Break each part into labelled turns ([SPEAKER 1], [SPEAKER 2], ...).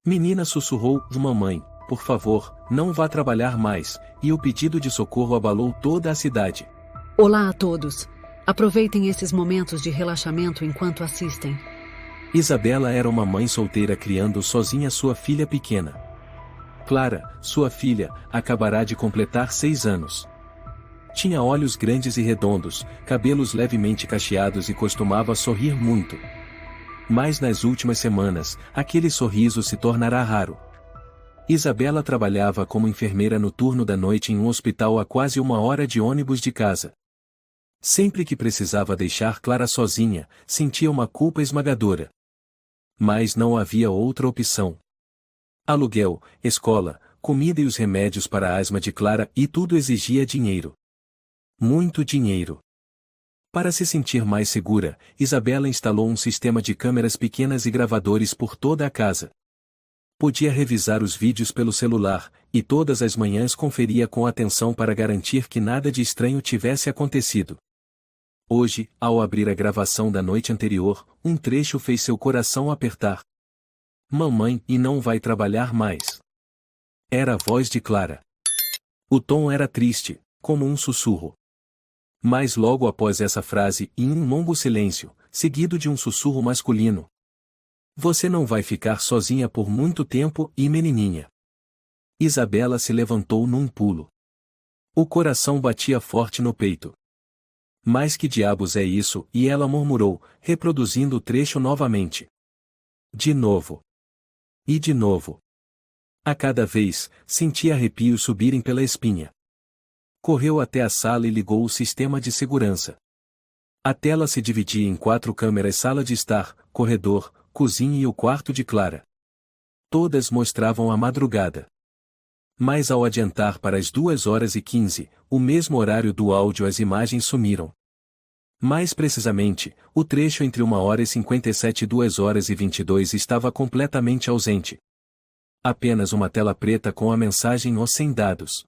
[SPEAKER 1] Menina sussurrou, mamãe, por favor, não vá trabalhar mais, e o pedido de socorro abalou toda a cidade.
[SPEAKER 2] Olá a todos. Aproveitem esses momentos de relaxamento enquanto assistem.
[SPEAKER 1] Isabela era uma mãe solteira criando sozinha sua filha pequena. Clara, sua filha, acabará de completar 6 anos. Tinha olhos grandes e redondos, cabelos levemente cacheados e costumava sorrir muito. Mas nas últimas semanas, aquele sorriso se tornará raro. Isabela trabalhava como enfermeira no turno da noite em um hospital a quase 1 hora de ônibus de casa. Sempre que precisava deixar Clara sozinha, sentia uma culpa esmagadora. Mas não havia outra opção. Aluguel, escola, comida e os remédios para a asma de Clara, e tudo exigia dinheiro. Muito dinheiro. Para se sentir mais segura, Isabela instalou um sistema de câmeras pequenas e gravadores por toda a casa. Podia revisar os vídeos pelo celular, e todas as manhãs conferia com atenção para garantir que nada de estranho tivesse acontecido. Hoje, ao abrir a gravação da noite anterior, um trecho fez seu coração apertar. Mamãe, e não vai trabalhar mais. Era a voz de Clara. O tom era triste, como um sussurro. Mas logo após essa frase, em um longo silêncio, seguido de um sussurro masculino. Você não vai ficar sozinha por muito tempo, e menininha. Isabela se levantou num pulo. O coração batia forte no peito. Mas que diabos é isso? E ela murmurou, reproduzindo o trecho novamente. De novo. E de novo. A cada vez, sentia arrepios subirem pela espinha. Correu até a sala e ligou o sistema de segurança. A tela se dividia em 4 câmeras: sala de estar, corredor, cozinha e o quarto de Clara. Todas mostravam a madrugada. Mas ao adiantar para as 2h15, o mesmo horário do áudio, as imagens sumiram. Mais precisamente, o trecho entre 1h57 e 2h22 estava completamente ausente. Apenas uma tela preta com a mensagem "Os sem dados".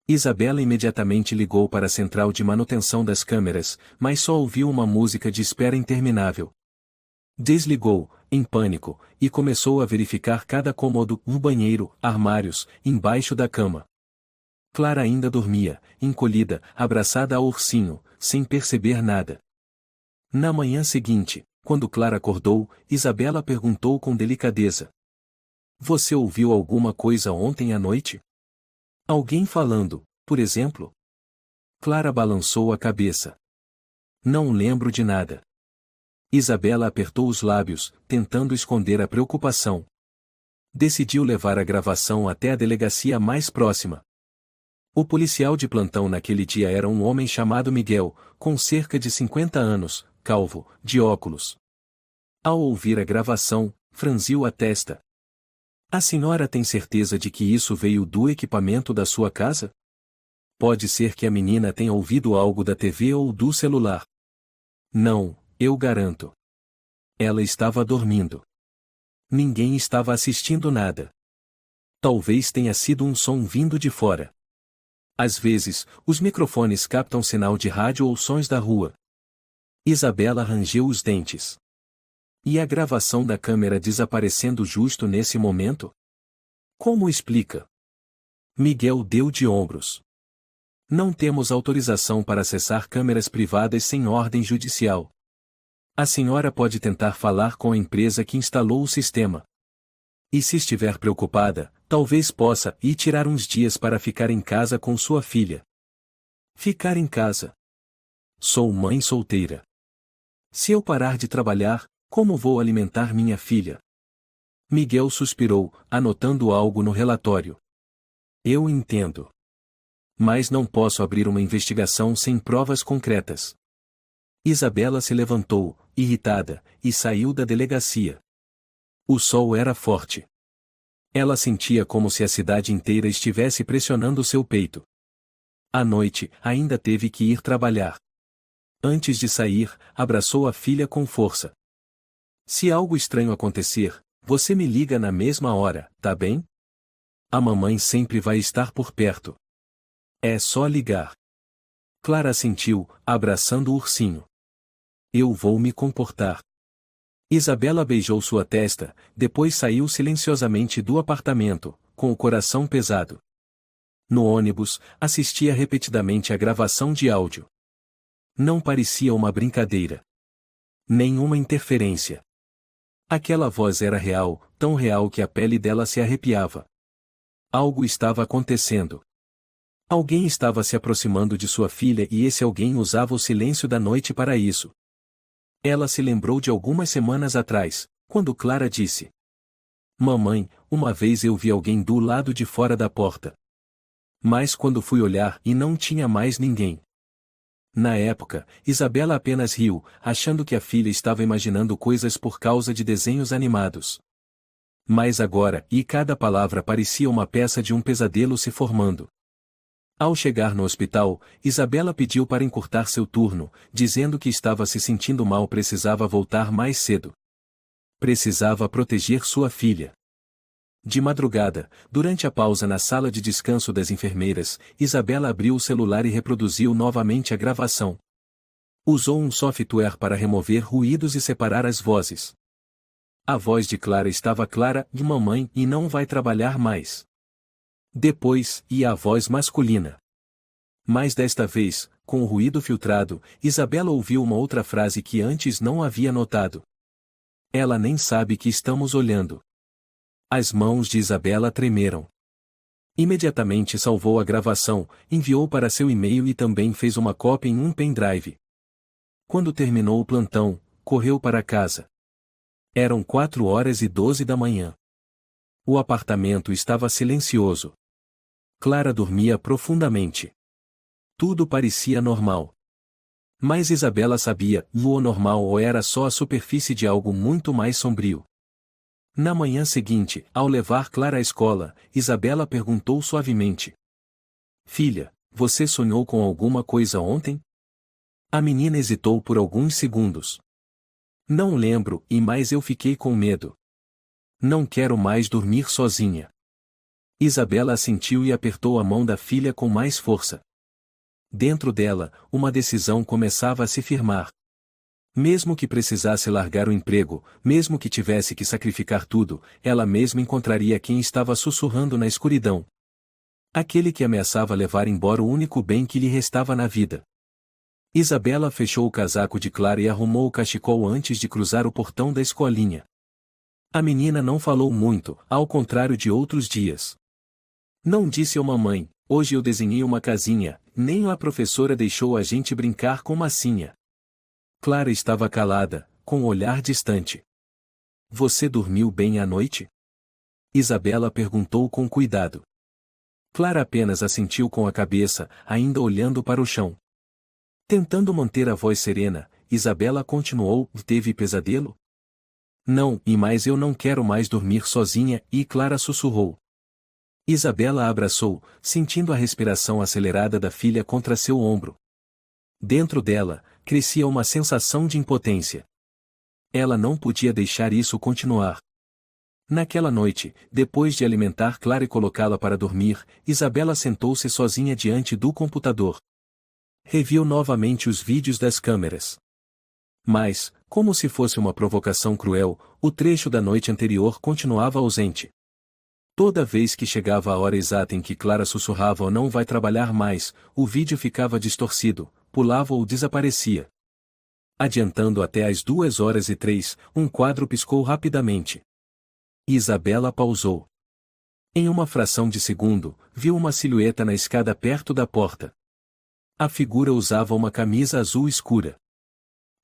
[SPEAKER 1] Isabela imediatamente ligou para a central de manutenção das câmeras, mas só ouviu uma música de espera interminável. Desligou, em pânico, e começou a verificar cada cômodo, um banheiro, armários, embaixo da cama. Clara ainda dormia, encolhida, abraçada ao ursinho, sem perceber nada. Na manhã seguinte, quando Clara acordou, Isabela perguntou com delicadeza: Você ouviu alguma coisa ontem à noite? Alguém falando, por exemplo? Clara balançou a cabeça. Não lembro de nada. Isabela apertou os lábios, tentando esconder a preocupação. Decidiu levar a gravação até a delegacia mais próxima. O policial de plantão naquele dia era um homem chamado Miguel, com cerca de 50 anos, calvo, de óculos. Ao ouvir a gravação, franziu a testa. A senhora tem certeza de que isso veio do equipamento da sua casa? Pode ser que a menina tenha ouvido algo da TV ou do celular. Não, eu garanto. Ela estava dormindo. Ninguém estava assistindo nada. Talvez tenha sido um som vindo de fora. Às vezes, os microfones captam sinal de rádio ou sons da rua. Isabela rangeu os dentes. E a gravação da câmera desaparecendo justo nesse momento? Como explica? Miguel deu de ombros. Não temos autorização para acessar câmeras privadas sem ordem judicial. A senhora pode tentar falar com a empresa que instalou o sistema. E se estiver preocupada, talvez possa ir tirar uns dias para ficar em casa com sua filha. Ficar em casa. Sou mãe solteira. Se eu parar de trabalhar, como vou alimentar minha filha? Miguel suspirou, anotando algo no relatório. Eu entendo. Mas não posso abrir uma investigação sem provas concretas. Isabela se levantou, irritada, e saiu da delegacia. O sol era forte. Ela sentia como se a cidade inteira estivesse pressionando seu peito. À noite, ainda teve que ir trabalhar. Antes de sair, abraçou a filha com força. Se algo estranho acontecer, você me liga na mesma hora, tá bem? A mamãe sempre vai estar por perto. É só ligar. Clara assentiu, abraçando o ursinho. Eu vou me comportar. Isabela beijou sua testa, depois saiu silenciosamente do apartamento, com o coração pesado. No ônibus, assistia repetidamente à gravação de áudio. Não parecia uma brincadeira. Nenhuma interferência. Aquela voz era real, tão real que a pele dela se arrepiava. Algo estava acontecendo. Alguém estava se aproximando de sua filha e esse alguém usava o silêncio da noite para isso. Ela se lembrou de algumas semanas atrás, quando Clara disse: "Mamãe, uma vez eu vi alguém do lado de fora da porta. Mas quando fui olhar e não tinha mais ninguém." Na época, Isabela apenas riu, achando que a filha estava imaginando coisas por causa de desenhos animados. Mas agora, e cada palavra parecia uma peça de um pesadelo se formando. Ao chegar no hospital, Isabela pediu para encurtar seu turno, dizendo que estava se sentindo mal, precisava voltar mais cedo. Precisava proteger sua filha. De madrugada, durante a pausa na sala de descanso das enfermeiras, Isabela abriu o celular e reproduziu novamente a gravação. Usou um software para remover ruídos e separar as vozes. A voz de Clara estava clara: "De mamãe, e não vai trabalhar mais." Depois, ia a voz masculina. Mas desta vez, com o ruído filtrado, Isabela ouviu uma outra frase que antes não havia notado. "Ela nem sabe que estamos olhando." As mãos de Isabela tremeram. Imediatamente salvou a gravação, enviou para seu e-mail e também fez uma cópia em um pendrive. Quando terminou o plantão, correu para casa. Eram 4h12 da manhã. O apartamento estava silencioso. Clara dormia profundamente. Tudo parecia normal. Mas Isabela sabia, o normal ou era só a superfície de algo muito mais sombrio. Na manhã seguinte, ao levar Clara à escola, Isabela perguntou suavemente: "Filha, você sonhou com alguma coisa ontem?" A menina hesitou por alguns segundos. "Não lembro, mas eu fiquei com medo. Não quero mais dormir sozinha." Isabela assentiu e apertou a mão da filha com mais força. Dentro dela, uma decisão começava a se firmar. Mesmo que precisasse largar o emprego, mesmo que tivesse que sacrificar tudo, ela mesma encontraria quem estava sussurrando na escuridão. Aquele que ameaçava levar embora o único bem que lhe restava na vida. Isabela fechou o casaco de Clara e arrumou o cachecol antes de cruzar o portão da escolinha. A menina não falou muito, ao contrário de outros dias. Não disse à mamãe: "Hoje eu desenhei uma casinha", nem a professora deixou a gente brincar com massinha. Clara estava calada, com o olhar distante. "Você dormiu bem à noite?" Isabela perguntou com cuidado. Clara apenas assentiu com a cabeça, ainda olhando para o chão. Tentando manter a voz serena, Isabela continuou: "Teve pesadelo?" "Não, mas eu não quero mais dormir sozinha", e Clara sussurrou. Isabela a abraçou, sentindo a respiração acelerada da filha contra seu ombro. Dentro dela, crescia uma sensação de impotência. Ela não podia deixar isso continuar. Naquela noite, depois de alimentar Clara e colocá-la para dormir, Isabela sentou-se sozinha diante do computador. Reviu novamente os vídeos das câmeras. Mas, como se fosse uma provocação cruel, o trecho da noite anterior continuava ausente. Toda vez que chegava a hora exata em que Clara sussurrava: "Ou não vai trabalhar mais", o vídeo ficava distorcido, pulava ou desaparecia. Adiantando até às 2h03, um quadro piscou rapidamente. Isabela pausou. Em uma fração de segundo, viu uma silhueta na escada perto da porta. A figura usava uma camisa azul escura.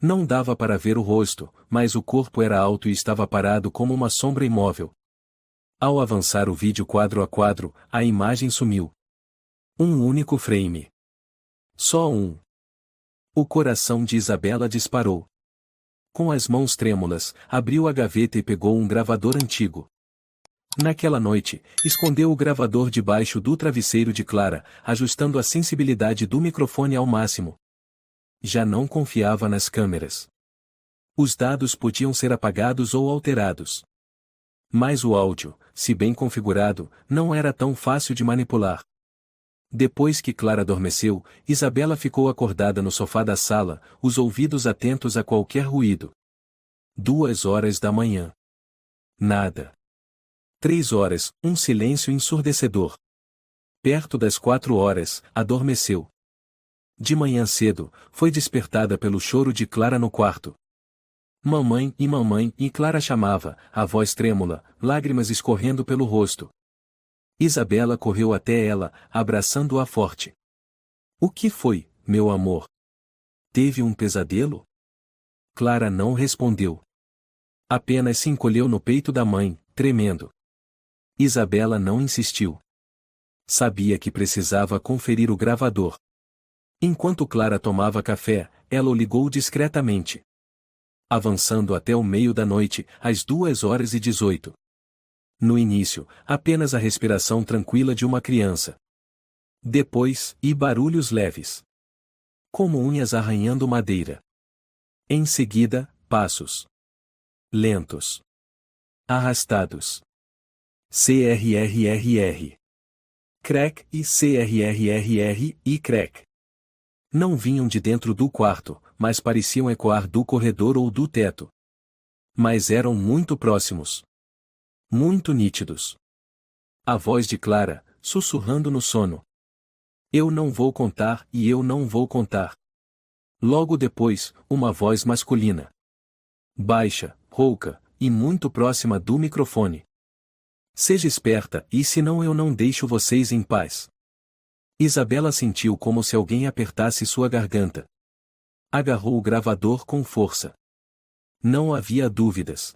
[SPEAKER 1] Não dava para ver o rosto, mas o corpo era alto e estava parado como uma sombra imóvel. Ao avançar o vídeo quadro a quadro, a imagem sumiu. Um único frame. Só um. O coração de Isabela disparou. Com as mãos trêmulas, abriu a gaveta e pegou um gravador antigo. Naquela noite, escondeu o gravador debaixo do travesseiro de Clara, ajustando a sensibilidade do microfone ao máximo. Já não confiava nas câmeras. Os dados podiam ser apagados ou alterados. Mas o áudio, se bem configurado, não era tão fácil de manipular. Depois que Clara adormeceu, Isabela ficou acordada no sofá da sala, os ouvidos atentos a qualquer ruído. 2 horas da manhã. Nada. 3 horas, um silêncio ensurdecedor. Perto das 4 horas, adormeceu. De manhã cedo, foi despertada pelo choro de Clara no quarto. Mamãe, e Clara chamava, a voz trêmula, lágrimas escorrendo pelo rosto. Isabela correu até ela, abraçando-a forte. O que foi, meu amor? Teve um pesadelo? Clara não respondeu. Apenas se encolheu no peito da mãe, tremendo. Isabela não insistiu. Sabia que precisava conferir o gravador. Enquanto Clara tomava café, ela o ligou discretamente. Avançando até o meio da noite, às 2h18. No início, apenas a respiração tranquila de uma criança. Depois, barulhos leves. Como unhas arranhando madeira. Em seguida, passos. Lentos. Arrastados. CRRRR. Crack e CRRRR e crack. Não vinham de dentro do quarto, mas pareciam ecoar do corredor ou do teto. Mas eram muito próximos. Muito nítidos. A voz de Clara, sussurrando no sono. Eu não vou contar e eu não vou contar. Logo depois, uma voz masculina. Baixa, rouca, e muito próxima do microfone. Seja esperta, e senão eu não deixo vocês em paz. Isabela sentiu como se alguém apertasse sua garganta. Agarrou o gravador com força. Não havia dúvidas.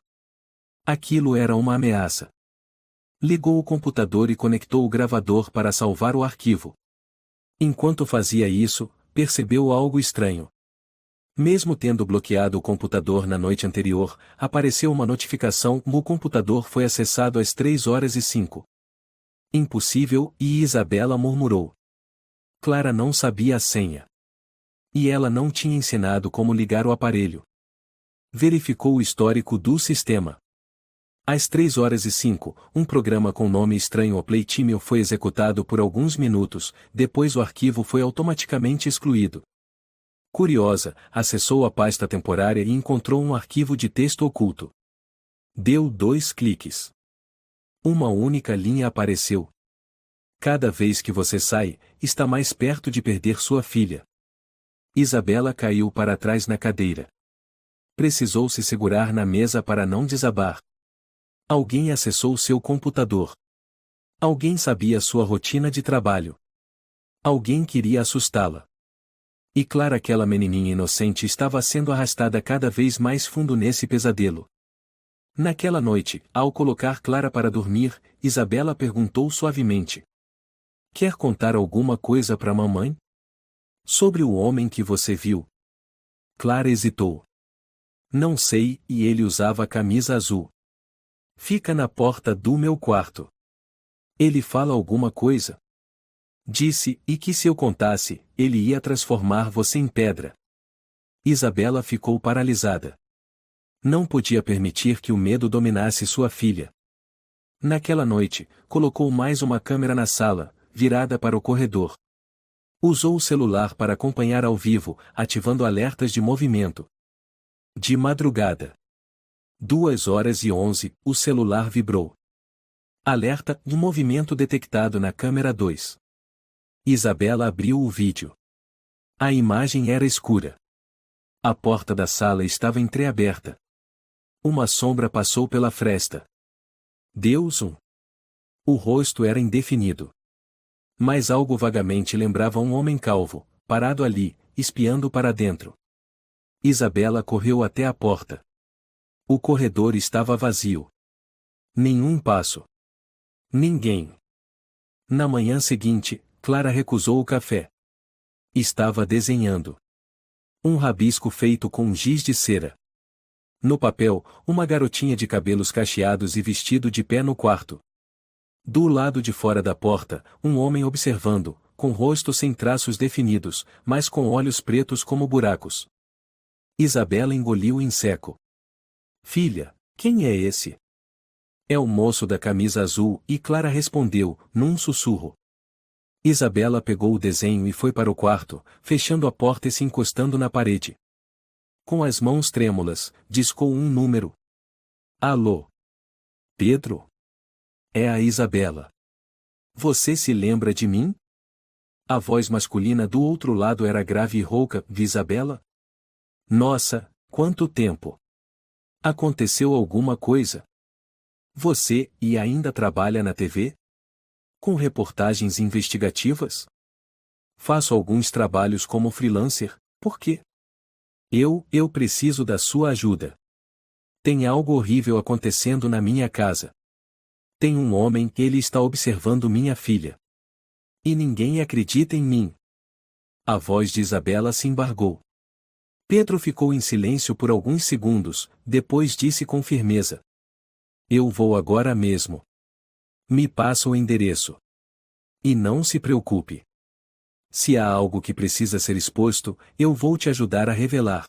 [SPEAKER 1] Aquilo era uma ameaça. Ligou o computador e conectou o gravador para salvar o arquivo. Enquanto fazia isso, percebeu algo estranho. Mesmo tendo bloqueado o computador na noite anterior, apareceu uma notificação: o computador foi acessado às 3h05. Impossível, e Isabela murmurou. Clara não sabia a senha. E ela não tinha ensinado como ligar o aparelho. Verificou o histórico do sistema. Às 3h05, um programa com nome estranho o Playtime foi executado por alguns minutos, depois o arquivo foi automaticamente excluído. Curiosa, acessou a pasta temporária e encontrou um arquivo de texto oculto. Deu 2 cliques. Uma única linha apareceu. Cada vez que você sai, está mais perto de perder sua filha. Isabela caiu para trás na cadeira. Precisou se segurar na mesa para não desabar. Alguém acessou seu computador. Alguém sabia sua rotina de trabalho. Alguém queria assustá-la. E Clara, aquela menininha inocente, estava sendo arrastada cada vez mais fundo nesse pesadelo. Naquela noite, ao colocar Clara para dormir, Isabela perguntou suavemente. Quer contar alguma coisa para mamãe? Sobre o homem que você viu? Clara hesitou. Não sei, e ele usava camisa azul. Fica na porta do meu quarto. Ele fala alguma coisa? Disse, e que se eu contasse, ele ia transformar você em pedra. Isabela ficou paralisada. Não podia permitir que o medo dominasse sua filha. Naquela noite, colocou mais uma câmera na sala, virada para o corredor. Usou o celular para acompanhar ao vivo, ativando alertas de movimento. De madrugada. 2h11, o celular vibrou. Alerta, de movimento detectado na câmera 2. Isabela abriu o vídeo. A imagem era escura. A porta da sala estava entreaberta. Uma sombra passou pela fresta. Deus! O rosto era indefinido. Mas algo vagamente lembrava um homem calvo, parado ali, espiando para dentro. Isabela correu até a porta. O corredor estava vazio. Nenhum passo. Ninguém. Na manhã seguinte, Clara recusou o café. Estava desenhando. Um rabisco feito com giz de cera. No papel, uma garotinha de cabelos cacheados e vestido de pé no quarto. Do lado de fora da porta, um homem observando, com rosto sem traços definidos, mas com olhos pretos como buracos. Isabela engoliu em seco. Filha, quem é esse? É o moço da camisa azul, e Clara respondeu, num sussurro. Isabela pegou o desenho e foi para o quarto, fechando a porta e se encostando na parede. Com as mãos trêmulas, discou um número. Alô? Pedro? É a Isabela. Você se lembra de mim? A voz masculina do outro lado era grave e rouca. Isabela? Nossa, quanto tempo! Aconteceu alguma coisa? Você ainda trabalha na TV? Com reportagens investigativas? Faço alguns trabalhos como freelancer, por quê? Eu preciso da sua ajuda. Tem algo horrível acontecendo na minha casa. Tem um homem, ele está observando minha filha. E ninguém acredita em mim. A voz de Isabela se embargou. Pedro ficou em silêncio por alguns segundos, depois disse com firmeza. Eu vou agora mesmo. Me passa o endereço. E não se preocupe. Se há algo que precisa ser exposto, eu vou te ajudar a revelar.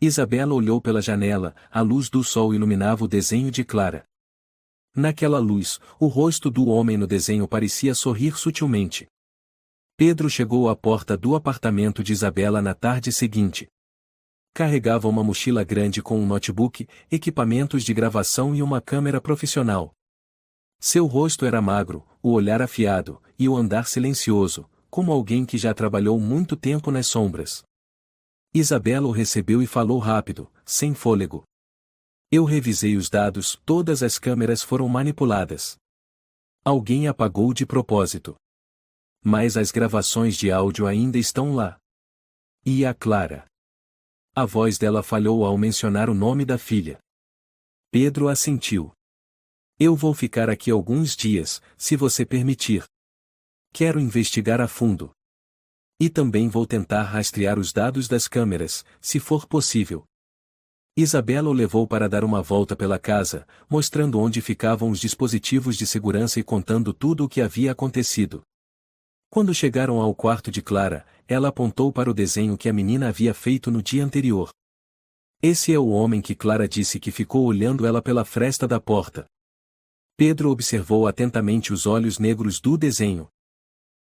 [SPEAKER 1] Isabela olhou pela janela, a luz do sol iluminava o desenho de Clara. Naquela luz, o rosto do homem no desenho parecia sorrir sutilmente. Pedro chegou à porta do apartamento de Isabela na tarde seguinte. Carregava uma mochila grande com um notebook, equipamentos de gravação e uma câmera profissional. Seu rosto era magro, o olhar afiado, e o andar silencioso, como alguém que já trabalhou muito tempo nas sombras. Isabela o recebeu e falou rápido, sem fôlego. Eu revisei os dados, todas as câmeras foram manipuladas. Alguém apagou de propósito. Mas as gravações de áudio ainda estão lá. E a Clara? A voz dela falhou ao mencionar o nome da filha. Pedro assentiu. Eu vou ficar aqui alguns dias, se você permitir. Quero investigar a fundo. E também vou tentar rastrear os dados das câmeras, se for possível. Isabela o levou para dar uma volta pela casa, mostrando onde ficavam os dispositivos de segurança e contando tudo o que havia acontecido. Quando chegaram ao quarto de Clara, ela apontou para o desenho que a menina havia feito no dia anterior. Esse é o homem que Clara disse que ficou olhando ela pela fresta da porta. Pedro observou atentamente os olhos negros do desenho.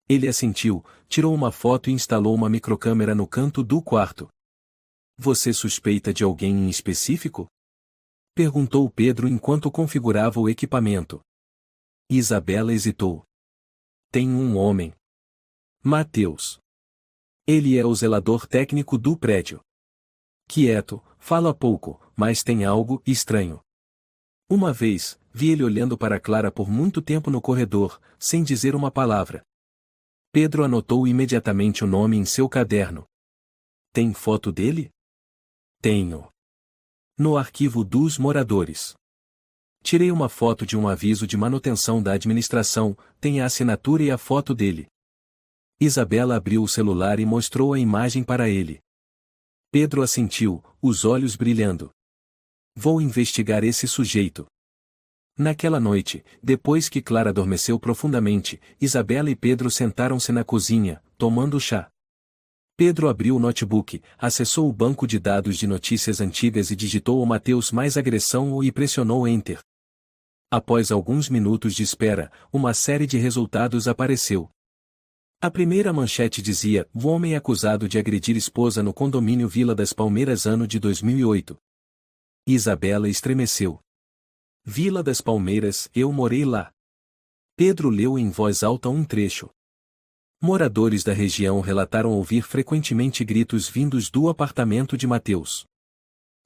[SPEAKER 1] Ele assentiu, tirou uma foto e instalou uma microcâmera no canto do quarto. Você suspeita de alguém em específico? Perguntou Pedro enquanto configurava o equipamento. Isabela hesitou. Tem um homem. Mateus. Ele é o zelador técnico do prédio. Quieto, fala pouco, mas tem algo estranho. Uma vez, vi ele olhando para Clara por muito tempo no corredor, sem dizer uma palavra. Pedro anotou imediatamente o nome em seu caderno. Tem foto dele? Tenho. No arquivo dos moradores. Tirei uma foto de um aviso de manutenção da administração, tem a assinatura e a foto dele. Isabela abriu o celular e mostrou a imagem para ele. Pedro assentiu, os olhos brilhando. Vou investigar esse sujeito. Naquela noite, depois que Clara adormeceu profundamente, Isabela e Pedro sentaram-se na cozinha, tomando chá. Pedro abriu o notebook, acessou o banco de dados de notícias antigas e digitou o Mateus mais agressão e pressionou Enter. Após alguns minutos de espera, uma série de resultados apareceu. A primeira manchete dizia: o homem acusado de agredir esposa no condomínio Vila das Palmeiras ano de 2008. Isabela estremeceu. Vila das Palmeiras, eu morei lá. Pedro leu em voz alta um trecho. Moradores da região relataram ouvir frequentemente gritos vindos do apartamento de Mateus.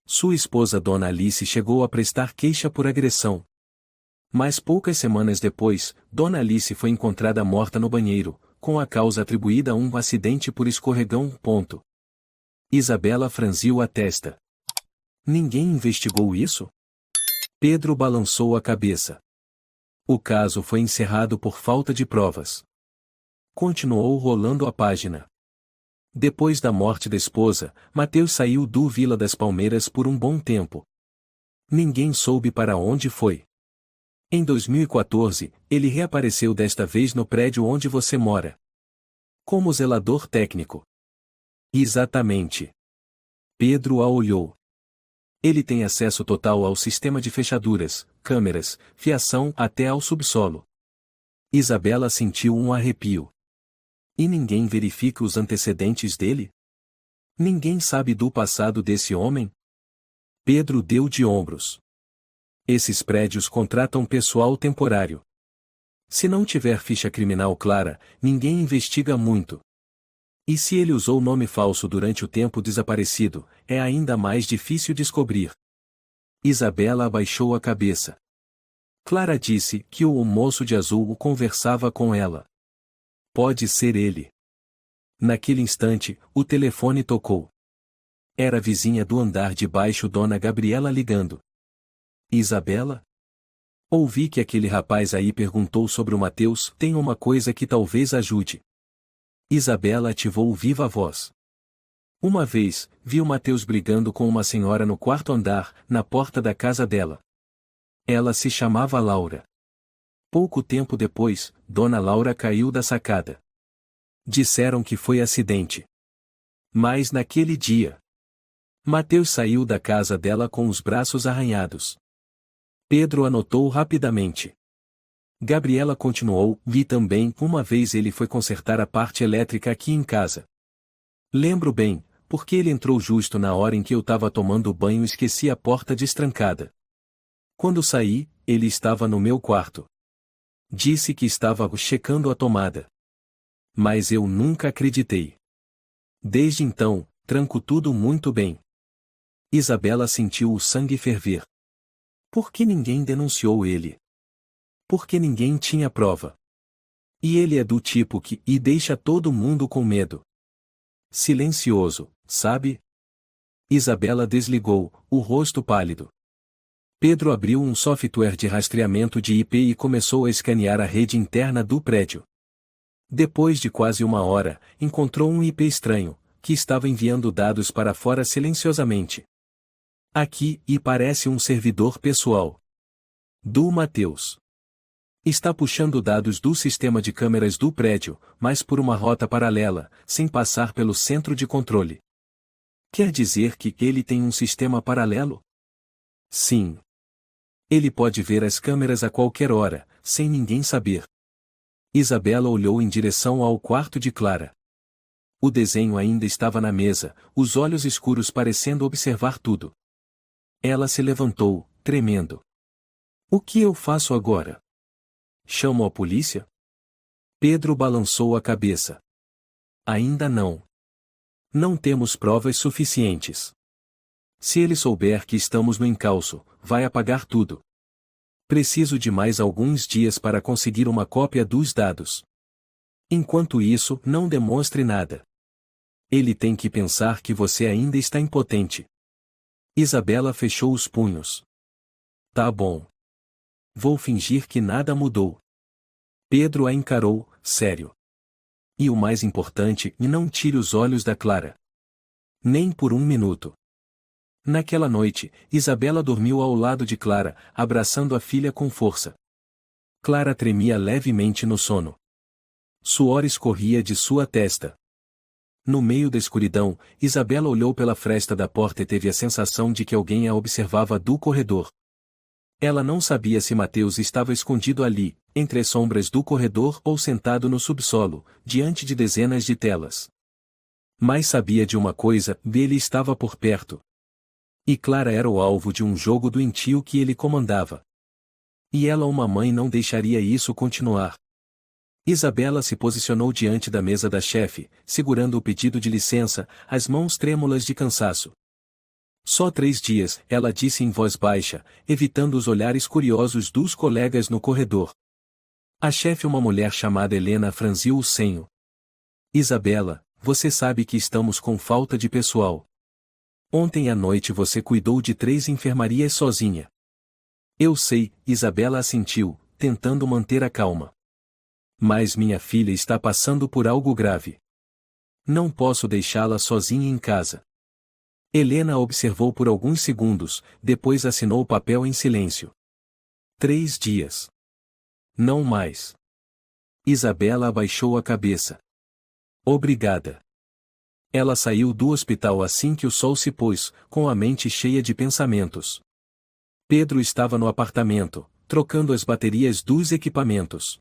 [SPEAKER 1] Sua esposa Dona Alice chegou a prestar queixa por agressão. Mas poucas semanas depois, Dona Alice foi encontrada morta no banheiro, com a causa atribuída a um acidente por escorregão. Isabela franziu a testa. Ninguém investigou isso? Pedro balançou a cabeça. O caso foi encerrado por falta de provas. Continuou rolando a página. Depois da morte da esposa, Mateus saiu do Vila das Palmeiras por um bom tempo. Ninguém soube para onde foi. Em 2014, ele reapareceu desta vez no prédio onde você mora. Como zelador técnico. Exatamente. Pedro a olhou. Ele tem acesso total ao sistema de fechaduras, câmeras, fiação até ao subsolo. Isabela sentiu um arrepio. E ninguém verifica os antecedentes dele? Ninguém sabe do passado desse homem? Pedro deu de ombros. Esses prédios contratam pessoal temporário. Se não tiver ficha criminal clara, ninguém investiga muito. E se ele usou nome falso durante o tempo desaparecido, é ainda mais difícil descobrir. Isabela abaixou a cabeça. Clara disse que o moço de azul conversava com ela. Pode ser ele. Naquele instante, o telefone tocou. Era a vizinha do andar de baixo, Dona Gabriela, ligando. Isabela? Ouvi que aquele rapaz aí perguntou sobre o Mateus, tem uma coisa que talvez ajude. Isabela ativou o viva voz. Uma vez, vi o Mateus brigando com uma senhora no quarto andar, na porta da casa dela. Ela se chamava Laura. Pouco tempo depois, Dona Laura caiu da sacada. Disseram que foi acidente. Mas naquele dia, Mateus saiu da casa dela com os braços arranhados. Pedro anotou rapidamente. Gabriela continuou, vi também, uma vez ele foi consertar a parte elétrica aqui em casa. Lembro bem, porque ele entrou justo na hora em que eu estava tomando banho e esqueci a porta destrancada. Quando saí, ele estava no meu quarto. Disse que estava checando a tomada. Mas eu nunca acreditei. Desde então, tranco tudo muito bem. Isabela sentiu o sangue ferver. Por que ninguém denunciou ele? Porque ninguém tinha prova. E ele é do tipo que deixa todo mundo com medo. Silencioso, sabe? Isabela desligou, o rosto pálido. Pedro abriu um software de rastreamento de IP e começou a escanear a rede interna do prédio. Depois de quase uma hora, encontrou um IP estranho, que estava enviando dados para fora silenciosamente. Aqui, e parece um servidor pessoal do Mateus. Está puxando dados do sistema de câmeras do prédio, mas por uma rota paralela, sem passar pelo centro de controle. Quer dizer que ele tem um sistema paralelo? Sim. Ele pode ver as câmeras a qualquer hora, sem ninguém saber. Isabela olhou em direção ao quarto de Clara. O desenho ainda estava na mesa, os olhos escuros parecendo observar tudo. Ela se levantou, tremendo. O que eu faço agora? Chamo a polícia? Pedro balançou a cabeça. Ainda não. Não temos provas suficientes. Se ele souber que estamos no encalço, vai apagar tudo. Preciso de mais alguns dias para conseguir uma cópia dos dados. Enquanto isso, não demonstre nada. Ele tem que pensar que você ainda está impotente. Isabela fechou os punhos. Tá bom. Vou fingir que nada mudou. Pedro a encarou, sério. E o mais importante, não tire os olhos da Clara. Nem por um minuto. Naquela noite, Isabela dormiu ao lado de Clara, abraçando a filha com força. Clara tremia levemente no sono. Suor escorria de sua testa. No meio da escuridão, Isabela olhou pela fresta da porta e teve a sensação de que alguém a observava do corredor. Ela não sabia se Mateus estava escondido ali, entre as sombras do corredor ou sentado no subsolo, diante de dezenas de telas. Mas sabia de uma coisa, ele estava por perto. E Clara era o alvo de um jogo doentio que ele comandava. E ela, uma mãe, não deixaria isso continuar. Isabela se posicionou diante da mesa da chefe, segurando o pedido de licença, as mãos trêmulas de cansaço. Só 3 dias, ela disse em voz baixa, evitando os olhares curiosos dos colegas no corredor. A chefe, uma mulher chamada Helena, franziu o senho. Isabela, você sabe que estamos com falta de pessoal. Ontem à noite você cuidou de 3 enfermarias sozinha. Eu sei, Isabela assentiu, tentando manter a calma. Mas minha filha está passando por algo grave. Não posso deixá-la sozinha em casa. Helena a observou por alguns segundos, depois assinou o papel em silêncio. 3 dias. Não mais. Isabela abaixou a cabeça. Obrigada. Ela saiu do hospital assim que o sol se pôs, com a mente cheia de pensamentos. Pedro estava no apartamento, trocando as baterias dos equipamentos.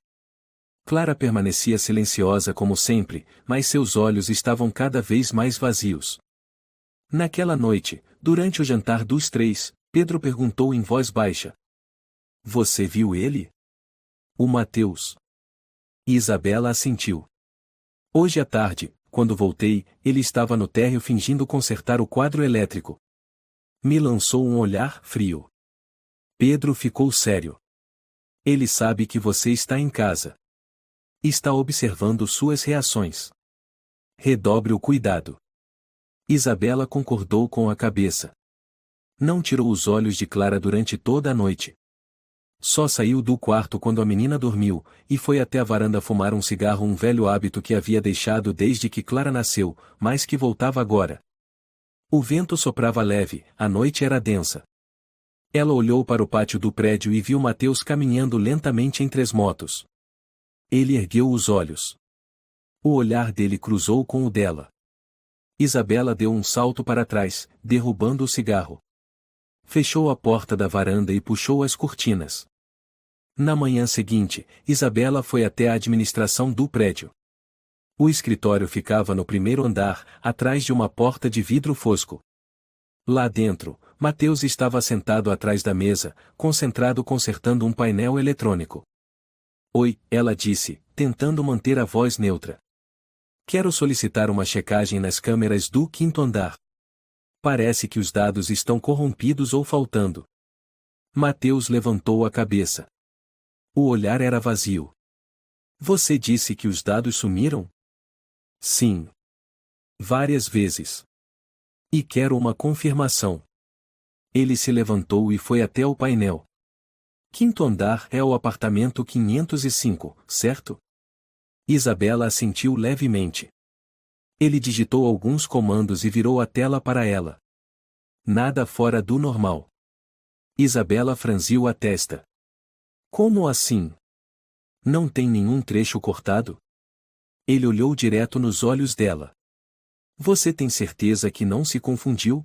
[SPEAKER 1] Clara permanecia silenciosa como sempre, mas seus olhos estavam cada vez mais vazios. Naquela noite, durante o jantar dos três, Pedro perguntou em voz baixa: Você viu ele? O Mateus. E Isabela assentiu. Hoje à tarde, quando voltei, ele estava no térreo fingindo consertar o quadro elétrico. Me lançou um olhar frio. Pedro ficou sério. Ele sabe que você está em casa. Está observando suas reações. Redobre o cuidado. Isabela concordou com a cabeça. Não tirou os olhos de Clara durante toda a noite. Só saiu do quarto quando a menina dormiu, e foi até a varanda fumar um cigarro, um velho hábito que havia deixado desde que Clara nasceu, mas que voltava agora. O vento soprava leve, a noite era densa. Ela olhou para o pátio do prédio e viu Mateus caminhando lentamente entre as motos. Ele ergueu os olhos. O olhar dele cruzou com o dela. Isabela deu um salto para trás, derrubando o cigarro. Fechou a porta da varanda e puxou as cortinas. Na manhã seguinte, Isabela foi até a administração do prédio. O escritório ficava no primeiro andar, atrás de uma porta de vidro fosco. Lá dentro, Mateus estava sentado atrás da mesa, concentrado consertando um painel eletrônico. Oi, ela disse, tentando manter a voz neutra. Quero solicitar uma checagem nas câmeras do quinto andar. Parece que os dados estão corrompidos ou faltando. Mateus levantou a cabeça. O olhar era vazio. Você disse que os dados sumiram? Sim. Várias vezes. E quero uma confirmação. Ele se levantou e foi até o painel. Quinto andar é o apartamento 505, certo? Isabela assentiu levemente. Ele digitou alguns comandos e virou a tela para ela. Nada fora do normal. Isabela franziu a testa. Como assim? Não tem nenhum trecho cortado? Ele olhou direto nos olhos dela. Você tem certeza que não se confundiu?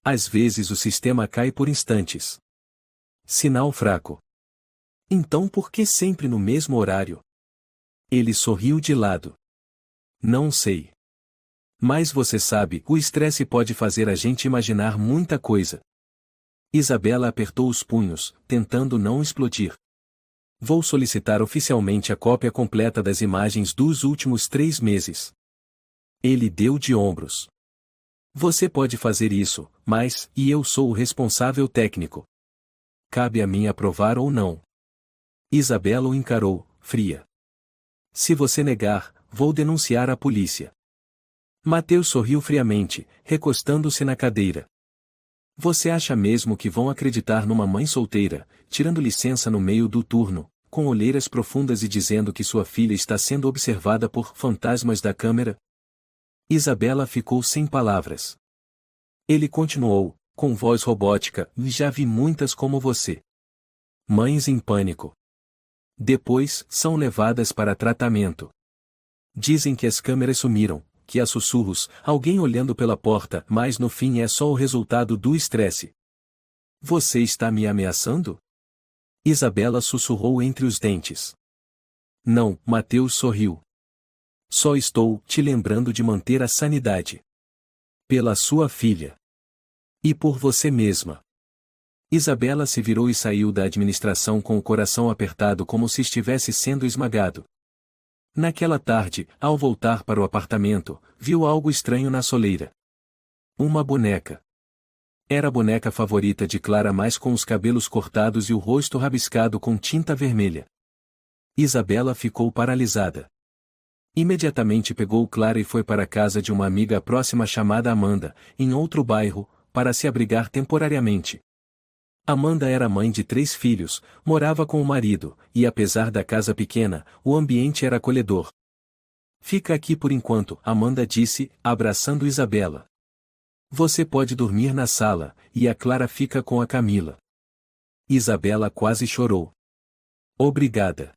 [SPEAKER 1] Às vezes o sistema cai por instantes. Sinal fraco. Então por que sempre no mesmo horário? Ele sorriu de lado. Não sei. Mas você sabe, o estresse pode fazer a gente imaginar muita coisa. Isabela apertou os punhos, tentando não explodir. Vou solicitar oficialmente a cópia completa das imagens dos últimos 3 meses. Ele deu de ombros. Você pode fazer isso, mas, e eu sou o responsável técnico. Cabe a mim aprovar ou não. Isabela o encarou, fria. Se você negar, vou denunciar a polícia. Mateus sorriu friamente, recostando-se na cadeira. Você acha mesmo que vão acreditar numa mãe solteira, tirando licença no meio do turno, com olheiras profundas e dizendo que sua filha está sendo observada por fantasmas da câmera? Isabela ficou sem palavras. Ele continuou, com voz robótica, já vi muitas como você. Mães em pânico. Depois, são levadas para tratamento. Dizem que as câmeras sumiram, que há sussurros, alguém olhando pela porta, mas no fim é só o resultado do estresse. Você está me ameaçando? Isabela sussurrou entre os dentes. Não, Mateus sorriu. Só estou te lembrando de manter a sanidade. Pela sua filha. E por você mesma. Isabela se virou e saiu da administração com o coração apertado como se estivesse sendo esmagado. Naquela tarde, ao voltar para o apartamento, viu algo estranho na soleira. Uma boneca. Era a boneca favorita de Clara, mas com os cabelos cortados e o rosto rabiscado com tinta vermelha. Isabela ficou paralisada. Imediatamente pegou Clara e foi para a casa de uma amiga próxima chamada Amanda, em outro bairro, para se abrigar temporariamente. Amanda era mãe de 3 filhos, morava com o marido, e apesar da casa pequena, o ambiente era acolhedor. Fica aqui por enquanto, Amanda disse, abraçando Isabela. Você pode dormir na sala, e a Clara fica com a Camila. Isabela quase chorou. Obrigada.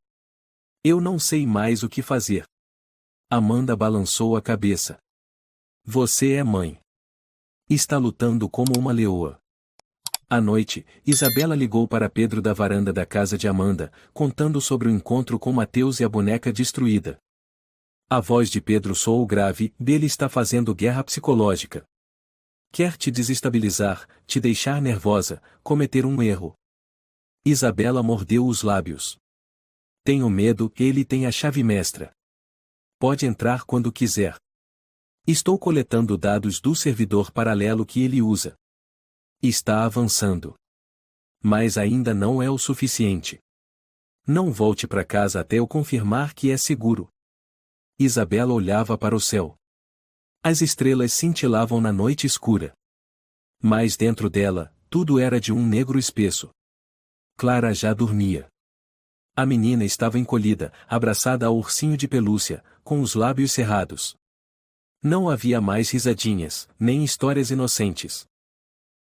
[SPEAKER 1] Eu não sei mais o que fazer. Amanda balançou a cabeça. Você é mãe. Está lutando como uma leoa. À noite, Isabela ligou para Pedro da varanda da casa de Amanda, contando sobre o encontro com Mateus e a boneca destruída. A voz de Pedro soou grave, dele está fazendo guerra psicológica. Quer te desestabilizar, te deixar nervosa, cometer um erro. Isabela mordeu os lábios. Tenho medo, ele tem a chave mestra. Pode entrar quando quiser. Estou coletando dados do servidor paralelo que ele usa. Está avançando. Mas ainda não é o suficiente. Não volte para casa até eu confirmar que é seguro. Isabela olhava para o céu. As estrelas cintilavam na noite escura. Mas dentro dela, tudo era de um negro espesso. Clara já dormia. A menina estava encolhida, abraçada ao ursinho de pelúcia, com os lábios cerrados. Não havia mais risadinhas, nem histórias inocentes.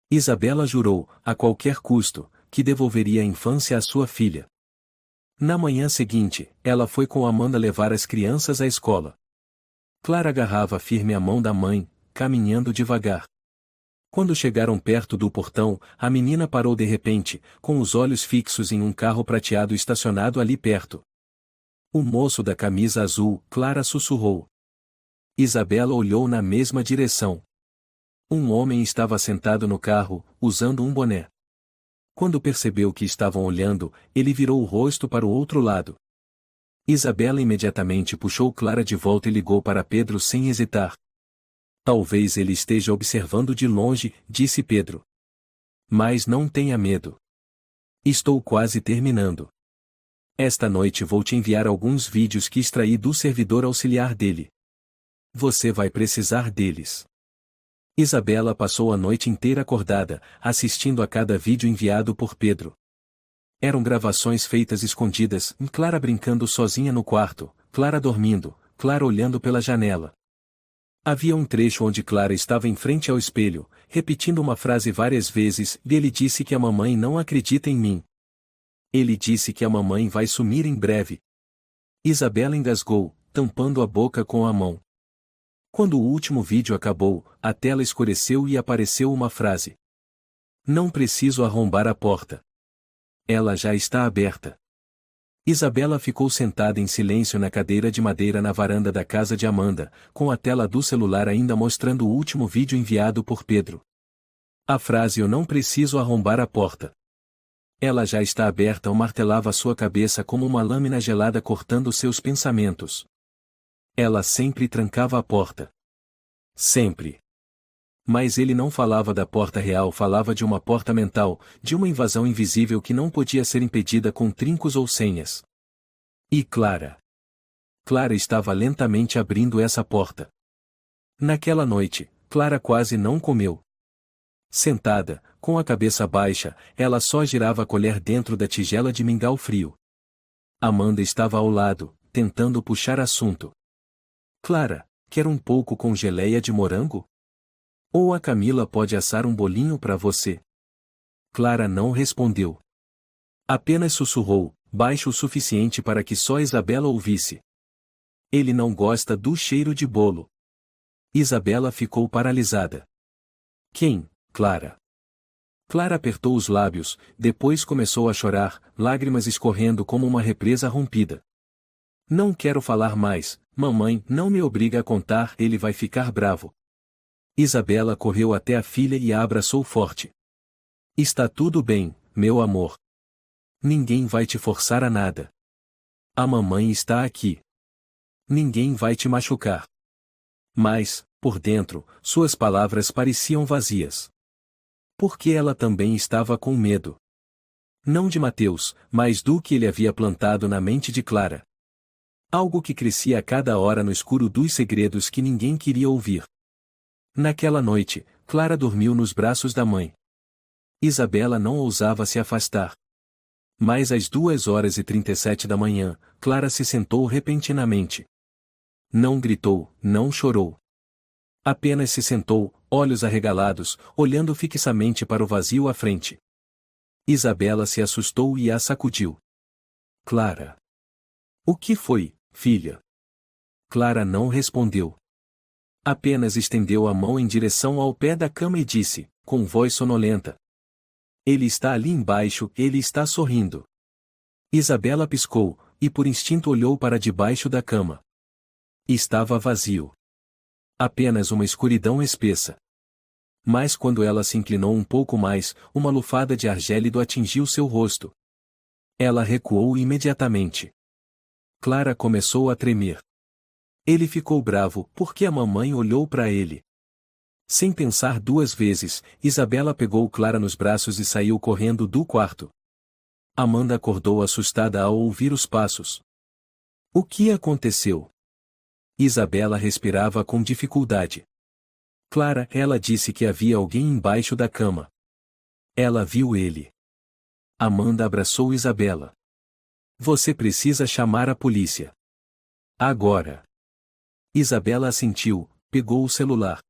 [SPEAKER 1] Isabela jurou, a qualquer custo, que devolveria a infância à sua filha. Na manhã seguinte, ela foi com Amanda levar as crianças à escola. Clara agarrava firme a mão da mãe, caminhando devagar. Quando chegaram perto do portão, a menina parou de repente, com os olhos fixos em um carro prateado estacionado ali perto. O moço da camisa azul, Clara sussurrou. Isabela olhou na mesma direção. Um homem estava sentado no carro, usando um boné. Quando percebeu que estavam olhando, ele virou o rosto para o outro lado. Isabela imediatamente puxou Clara de volta e ligou para Pedro sem hesitar. Talvez ele esteja observando de longe, disse Pedro. Mas não tenha medo. Estou quase terminando. Esta noite vou te enviar alguns vídeos que extraí do servidor auxiliar dele. Você vai precisar deles. Isabela passou a noite inteira acordada, assistindo a cada vídeo enviado por Pedro. Eram gravações feitas escondidas, Clara brincando sozinha no quarto, Clara dormindo, Clara olhando pela janela. Havia um trecho onde Clara estava em frente ao espelho, repetindo uma frase várias vezes, e ele disse que a mamãe não acredita em mim. Ele disse que a mamãe vai sumir em breve. Isabela engasgou, tampando a boca com a mão. Quando o último vídeo acabou, a tela escureceu e apareceu uma frase. Não preciso arrombar a porta. Ela já está aberta. Isabela ficou sentada em silêncio na cadeira de madeira na varanda da casa de Amanda, com a tela do celular ainda mostrando o último vídeo enviado por Pedro. A frase "eu não preciso arrombar a porta. Ela já está aberta" o martelava sua cabeça como uma lâmina gelada cortando seus pensamentos. Ela sempre trancava a porta. Sempre. Mas ele não falava da porta real, falava de uma porta mental, de uma invasão invisível que não podia ser impedida com trincos ou senhas. E Clara? Clara estava lentamente abrindo essa porta. Naquela noite, Clara quase não comeu. Sentada, com a cabeça baixa, ela só girava a colher dentro da tigela de mingau frio. Amanda estava ao lado, tentando puxar assunto. Clara, quer um pouco com geleia de morango? Ou a Camila pode assar um bolinho para você? Clara não respondeu. Apenas sussurrou, baixo o suficiente para que só Isabela ouvisse. Ele não gosta do cheiro de bolo. Isabela ficou paralisada. Quem, Clara? Clara apertou os lábios, depois começou a chorar, lágrimas escorrendo como uma represa rompida. Não quero falar mais, mamãe, não me obriga a contar, ele vai ficar bravo. Isabela correu até a filha e a abraçou forte. Está tudo bem, meu amor. Ninguém vai te forçar a nada. A mamãe está aqui. Ninguém vai te machucar. Mas, por dentro, suas palavras pareciam vazias. Porque ela também estava com medo. Não de Mateus, mas do que ele havia plantado na mente de Clara. Algo que crescia a cada hora no escuro dos segredos que ninguém queria ouvir. Naquela noite, Clara dormiu nos braços da mãe. Isabela não ousava se afastar. Mas às 2h37 da manhã, Clara se sentou repentinamente. Não gritou, não chorou. Apenas se sentou, olhos arregalados, olhando fixamente para o vazio à frente. Isabela se assustou e a sacudiu. Clara. O que foi, filha? Clara não respondeu. Apenas estendeu a mão em direção ao pé da cama e disse, com voz sonolenta. Ele está ali embaixo, ele está sorrindo. Isabela piscou, e por instinto olhou para debaixo da cama. Estava vazio. Apenas uma escuridão espessa. Mas quando ela se inclinou um pouco mais, uma lufada de ar gélido atingiu seu rosto. Ela recuou imediatamente. Clara começou a tremer. Ele ficou bravo porque a mamãe olhou para ele. Sem pensar duas vezes, Isabela pegou Clara nos braços e saiu correndo do quarto. Amanda acordou assustada ao ouvir os passos. O que aconteceu? Isabela respirava com dificuldade. Clara, ela disse que havia alguém embaixo da cama. Ela viu ele. Amanda abraçou Isabela. Você precisa chamar a polícia. Agora. Isabela assentiu, pegou o celular.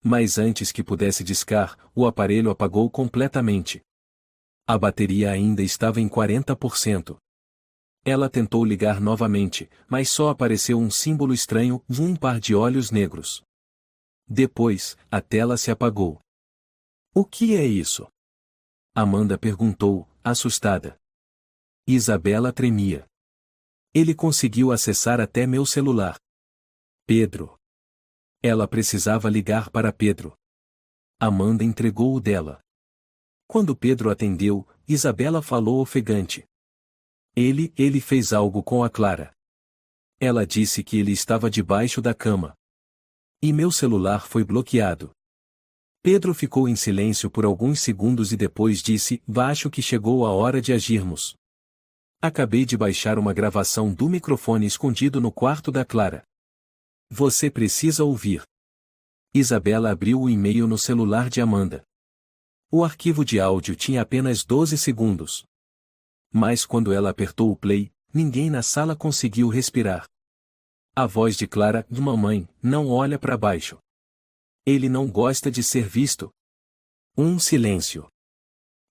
[SPEAKER 1] Mas antes que pudesse discar, o aparelho apagou completamente. A bateria ainda estava em 40%. Ela tentou ligar novamente, mas só apareceu um símbolo estranho, um par de olhos negros. Depois, a tela se apagou. O que é isso? Amanda perguntou, assustada. Isabela tremia. Ele conseguiu acessar até meu celular. Pedro. Ela precisava ligar para Pedro. Amanda entregou o dela. Quando Pedro atendeu, Isabela falou ofegante. Ele fez algo com a Clara. Ela disse que ele estava debaixo da cama. E meu celular foi bloqueado. Pedro ficou em silêncio por alguns segundos e depois disse, acho que chegou a hora de agirmos. Acabei de baixar uma gravação do microfone escondido no quarto da Clara. Você precisa ouvir. Isabela abriu o e-mail no celular de Amanda. O arquivo de áudio tinha apenas 12 segundos. Mas quando ela apertou o play, ninguém na sala conseguiu respirar. A voz de Clara, mamãe, não olha para baixo. Ele não gosta de ser visto. Um silêncio.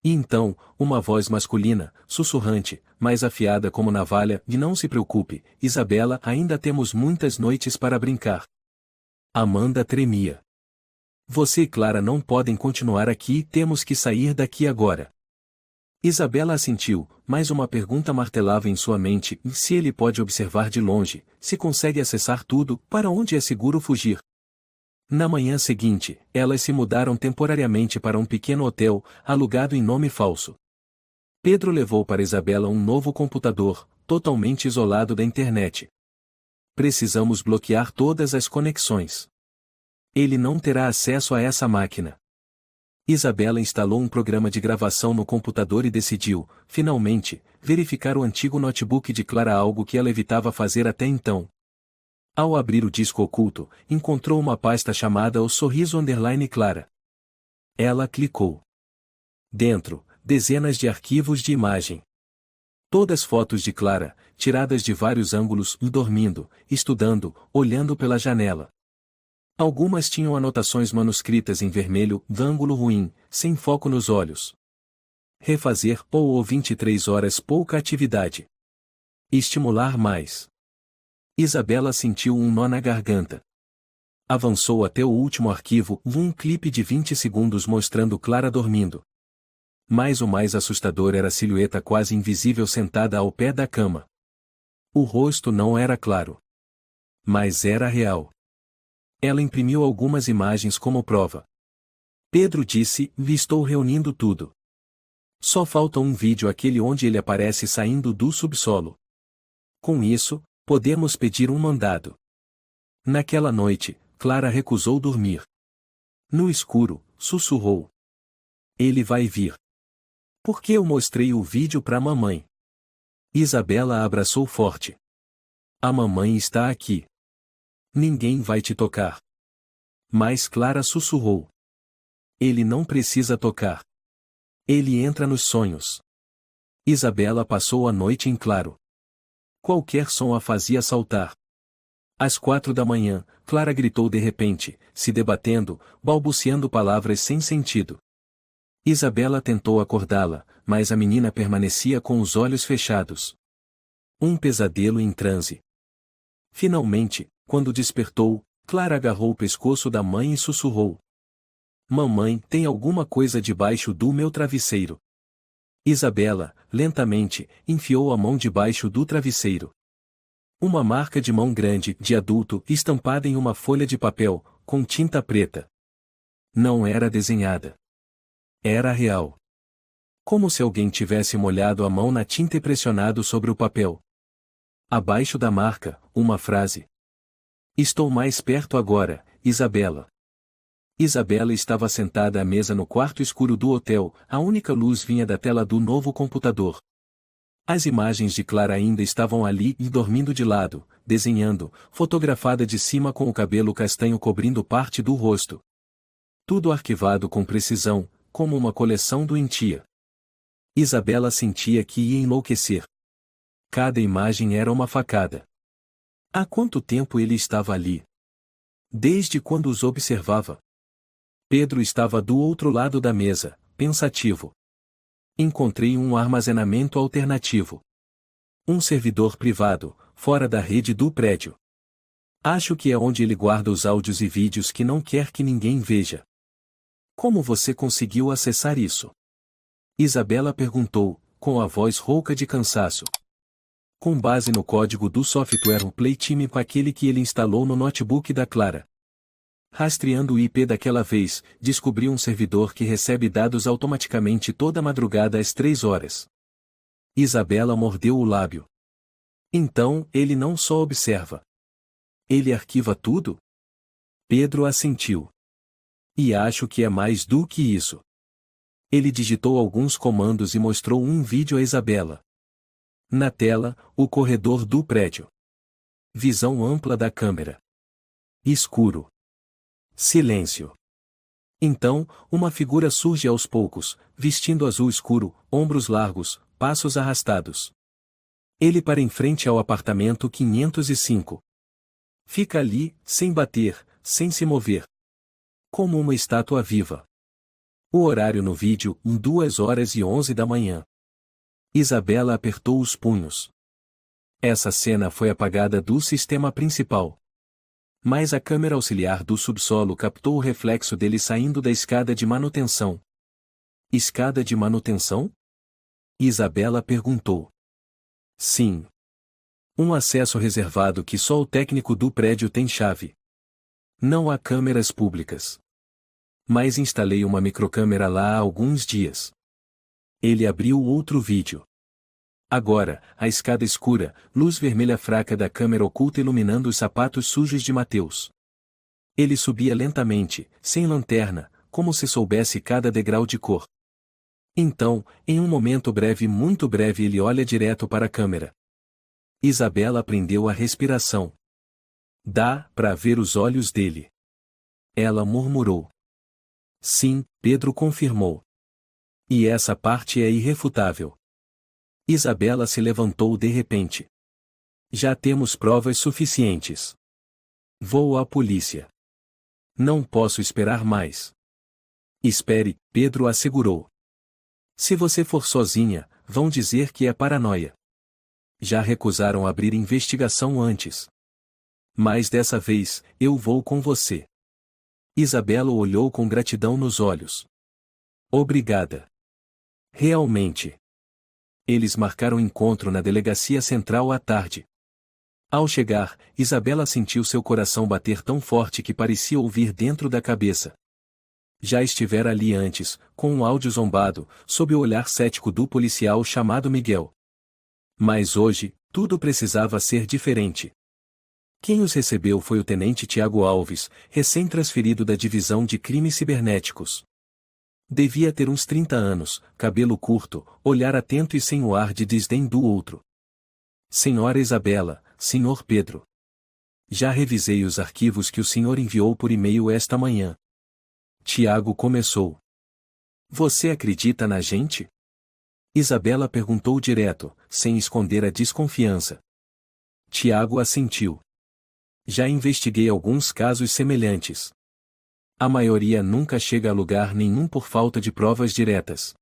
[SPEAKER 1] E então, uma voz masculina, sussurrante, mais afiada como navalha, e não se preocupe, Isabela, ainda temos muitas noites para brincar. Amanda tremia. Você e Clara não podem continuar aqui, temos que sair daqui agora. Isabela assentiu, mas uma pergunta martelava em sua mente, se ele pode observar de longe, se consegue acessar tudo, para onde é seguro fugir. Na manhã seguinte, elas se mudaram temporariamente para um pequeno hotel, alugado em nome falso. Pedro levou para Isabela um novo computador, totalmente isolado da internet. Precisamos bloquear todas as conexões. Ele não terá acesso a essa máquina. Isabela instalou um programa de gravação no computador e decidiu, finalmente, verificar o antigo notebook de Clara, algo que ela evitava fazer até então. Ao abrir o disco oculto, encontrou uma pasta chamada O Sorriso _ Clara. Ela clicou. Dentro, dezenas de arquivos de imagem. Todas fotos de Clara, tiradas de vários ângulos, dormindo, estudando, olhando pela janela. Algumas tinham anotações manuscritas em vermelho, ângulo ruim, sem foco nos olhos. Refazer ou 23 horas pouca atividade. Estimular mais. Isabela sentiu um nó na garganta. Avançou até o último arquivo, um clipe de 20 segundos mostrando Clara dormindo. Mas o mais assustador era a silhueta quase invisível sentada ao pé da cama. O rosto não era claro. Mas era real. Ela imprimiu algumas imagens como prova. Pedro disse, estou reunindo tudo. Só falta um vídeo, aquele onde ele aparece saindo do subsolo. Com isso, podemos pedir um mandado. Naquela noite, Clara recusou dormir. No escuro, sussurrou. Ele vai vir. Por que eu mostrei o vídeo para a mamãe? Isabela a abraçou forte. A mamãe está aqui. Ninguém vai te tocar. Mas Clara sussurrou. Ele não precisa tocar. Ele entra nos sonhos. Isabela passou a noite em claro. Qualquer som a fazia saltar. Às 4 da manhã, Clara gritou de repente, se debatendo, balbuciando palavras sem sentido. Isabela tentou acordá-la, mas a menina permanecia com os olhos fechados. Um pesadelo em transe. Finalmente, quando despertou, Clara agarrou o pescoço da mãe e sussurrou. Mamãe, tem alguma coisa debaixo do meu travesseiro. Isabela, lentamente, enfiou a mão debaixo do travesseiro. Uma marca de mão grande, de adulto, estampada em uma folha de papel, com tinta preta. Não era desenhada. Era real. Como se alguém tivesse molhado a mão na tinta e pressionado sobre o papel. Abaixo da marca, uma frase. Estou mais perto agora, Isabela. Isabela estava sentada à mesa no quarto escuro do hotel, a única luz vinha da tela do novo computador. As imagens de Clara ainda estavam ali e dormindo de lado, desenhando, fotografada de cima com o cabelo castanho cobrindo parte do rosto. Tudo arquivado com precisão, como uma coleção doentia. Isabela sentia que ia enlouquecer. Cada imagem era uma facada. Há quanto tempo ele estava ali? Desde quando os observava? Pedro estava do outro lado da mesa, pensativo. Encontrei um armazenamento alternativo. Um servidor privado, fora da rede do prédio. Acho que é onde ele guarda os áudios e vídeos que não quer que ninguém veja. Como você conseguiu acessar isso? Isabela perguntou, com a voz rouca de cansaço. Com base no código do software Playtime com aquele que ele instalou no notebook da Clara. Rastreando o IP daquela vez, descobriu um servidor que recebe dados automaticamente toda madrugada às 3 horas. Isabela mordeu o lábio. Então, ele não só observa. Ele arquiva tudo? Pedro assentiu. E acho que é mais do que isso. Ele digitou alguns comandos e mostrou um vídeo a Isabela. Na tela, o corredor do prédio. Visão ampla da câmera. Escuro. Silêncio. Então, uma figura surge aos poucos, vestindo azul escuro, ombros largos, passos arrastados. Ele para em frente ao apartamento 505. Fica ali, sem bater, sem se mover. Como uma estátua viva. O horário no vídeo, 2h11 da manhã. Isabela apertou os punhos. Essa cena foi apagada do sistema principal. Mas a câmera auxiliar do subsolo captou o reflexo dele saindo da escada de manutenção. Escada de manutenção? Isabela perguntou. Sim. Um acesso reservado que só o técnico do prédio tem chave. Não há câmeras públicas. Mas instalei uma microcâmera lá há alguns dias. Ele abriu outro vídeo. Agora, a escada escura, luz vermelha fraca da câmera oculta iluminando os sapatos sujos de Mateus. Ele subia lentamente, sem lanterna, como se soubesse cada degrau de cor. Então, em um momento breve, muito breve, ele olha direto para a câmera. Isabela prendeu a respiração. Dá para ver os olhos dele. Ela murmurou. Sim, Pedro confirmou. E essa parte é irrefutável. Isabela se levantou de repente. Já temos provas suficientes. Vou à polícia. Não posso esperar mais. Espere, Pedro assegurou. Se você for sozinha, vão dizer que é paranoia. Já recusaram abrir investigação antes. Mas dessa vez, eu vou com você. Isabela olhou com gratidão nos olhos. Obrigada. Realmente. Eles marcaram encontro na delegacia central à tarde. Ao chegar, Isabela sentiu seu coração bater tão forte que parecia ouvir dentro da cabeça. Já estivera ali antes, com um áudio zombado, sob o olhar cético do policial chamado Miguel. Mas hoje, tudo precisava ser diferente. Quem os recebeu foi o tenente Tiago Alves, recém-transferido da divisão de crimes cibernéticos. Devia ter uns 30 anos, cabelo curto, olhar atento e sem o ar de desdém do outro. Senhora Isabela, Senhor Pedro. Já revisei os arquivos que o senhor enviou por e-mail esta manhã. Tiago começou. Você acredita na gente? Isabela perguntou direto, sem esconder a desconfiança. Tiago assentiu. Já investiguei alguns casos semelhantes. A maioria nunca chega a lugar nenhum por falta de provas diretas.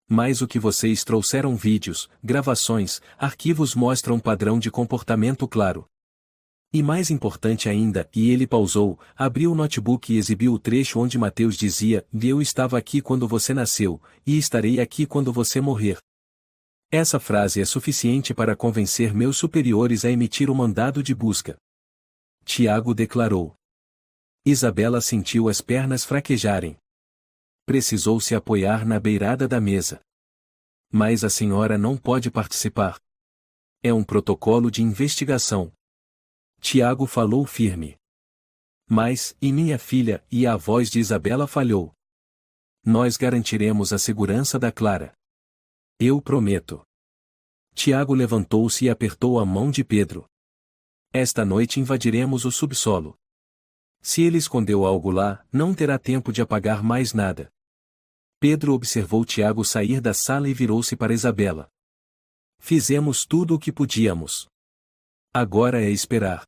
[SPEAKER 1] Mas o que vocês trouxeram, vídeos, gravações, arquivos, mostram um padrão de comportamento claro. E mais importante ainda, e ele pausou, abriu o notebook e exibiu o trecho onde Mateus dizia: Eu estava aqui quando você nasceu, e estarei aqui quando você morrer. Essa frase é suficiente para convencer meus superiores a emitir o mandado de busca. Tiago declarou. Isabela sentiu as pernas fraquejarem. Precisou se apoiar na beirada da mesa. Mas a senhora não pode participar. É um protocolo de investigação. Tiago falou firme. Mas, e minha filha? E a voz de Isabela falhou. Nós garantiremos a segurança da Clara. Eu prometo. Tiago levantou-se e apertou a mão de Pedro. Esta noite invadiremos o subsolo. Se ele escondeu algo lá, não terá tempo de apagar mais nada. Pedro observou Tiago sair da sala e virou-se para Isabela. Fizemos tudo o que podíamos. Agora é esperar.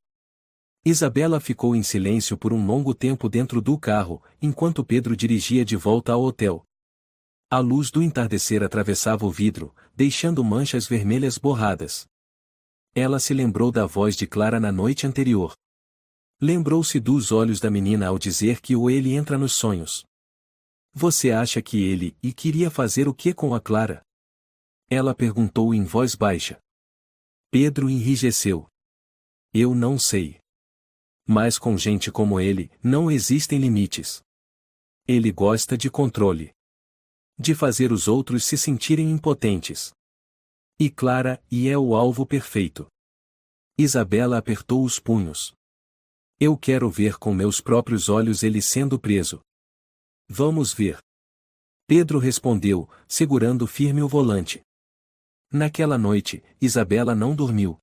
[SPEAKER 1] Isabela ficou em silêncio por um longo tempo dentro do carro, enquanto Pedro dirigia de volta ao hotel. A luz do entardecer atravessava o vidro, deixando manchas vermelhas borradas. Ela se lembrou da voz de Clara na noite anterior. Lembrou-se dos olhos da menina ao dizer que ele entra nos sonhos. Você acha que ele queria fazer o que com a Clara? Ela perguntou em voz baixa. Pedro enrijeceu. Eu não sei. Mas com gente como ele, não existem limites. Ele gosta de controle. De fazer os outros se sentirem impotentes. E Clara é o alvo perfeito. Isabela apertou os punhos. Eu quero ver com meus próprios olhos ele sendo preso. Vamos ver. Pedro respondeu, segurando firme o volante. Naquela noite, Isabela não dormiu.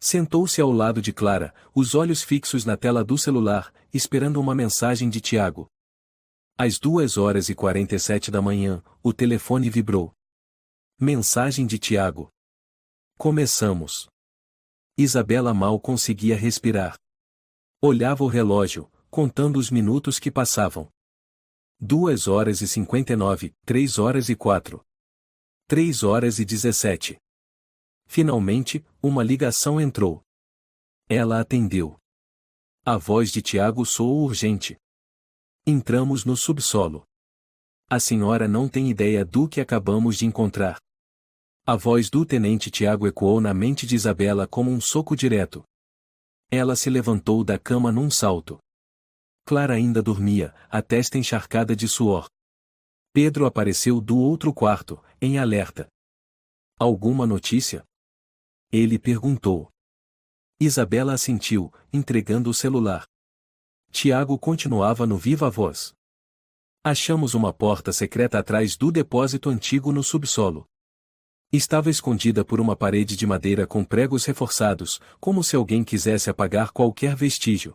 [SPEAKER 1] Sentou-se ao lado de Clara, os olhos fixos na tela do celular, esperando uma mensagem de Tiago. Às 2h47 da manhã, o telefone vibrou. Mensagem de Tiago. Começamos. Isabela mal conseguia respirar. Olhava o relógio, contando os minutos que passavam. 2h59, 3h04. 3h17. Finalmente, uma ligação entrou. Ela atendeu. A voz de Tiago soou urgente. Entramos no subsolo. A senhora não tem ideia do que acabamos de encontrar. A voz do tenente Tiago ecoou na mente de Isabela como um soco direto. Ela se levantou da cama num salto. Clara ainda dormia, a testa encharcada de suor. Pedro apareceu do outro quarto, em alerta. Alguma notícia? Ele perguntou. Isabela assentiu, entregando o celular. Tiago continuava no viva voz. Achamos uma porta secreta atrás do depósito antigo no subsolo. Estava escondida por uma parede de madeira com pregos reforçados, como se alguém quisesse apagar qualquer vestígio.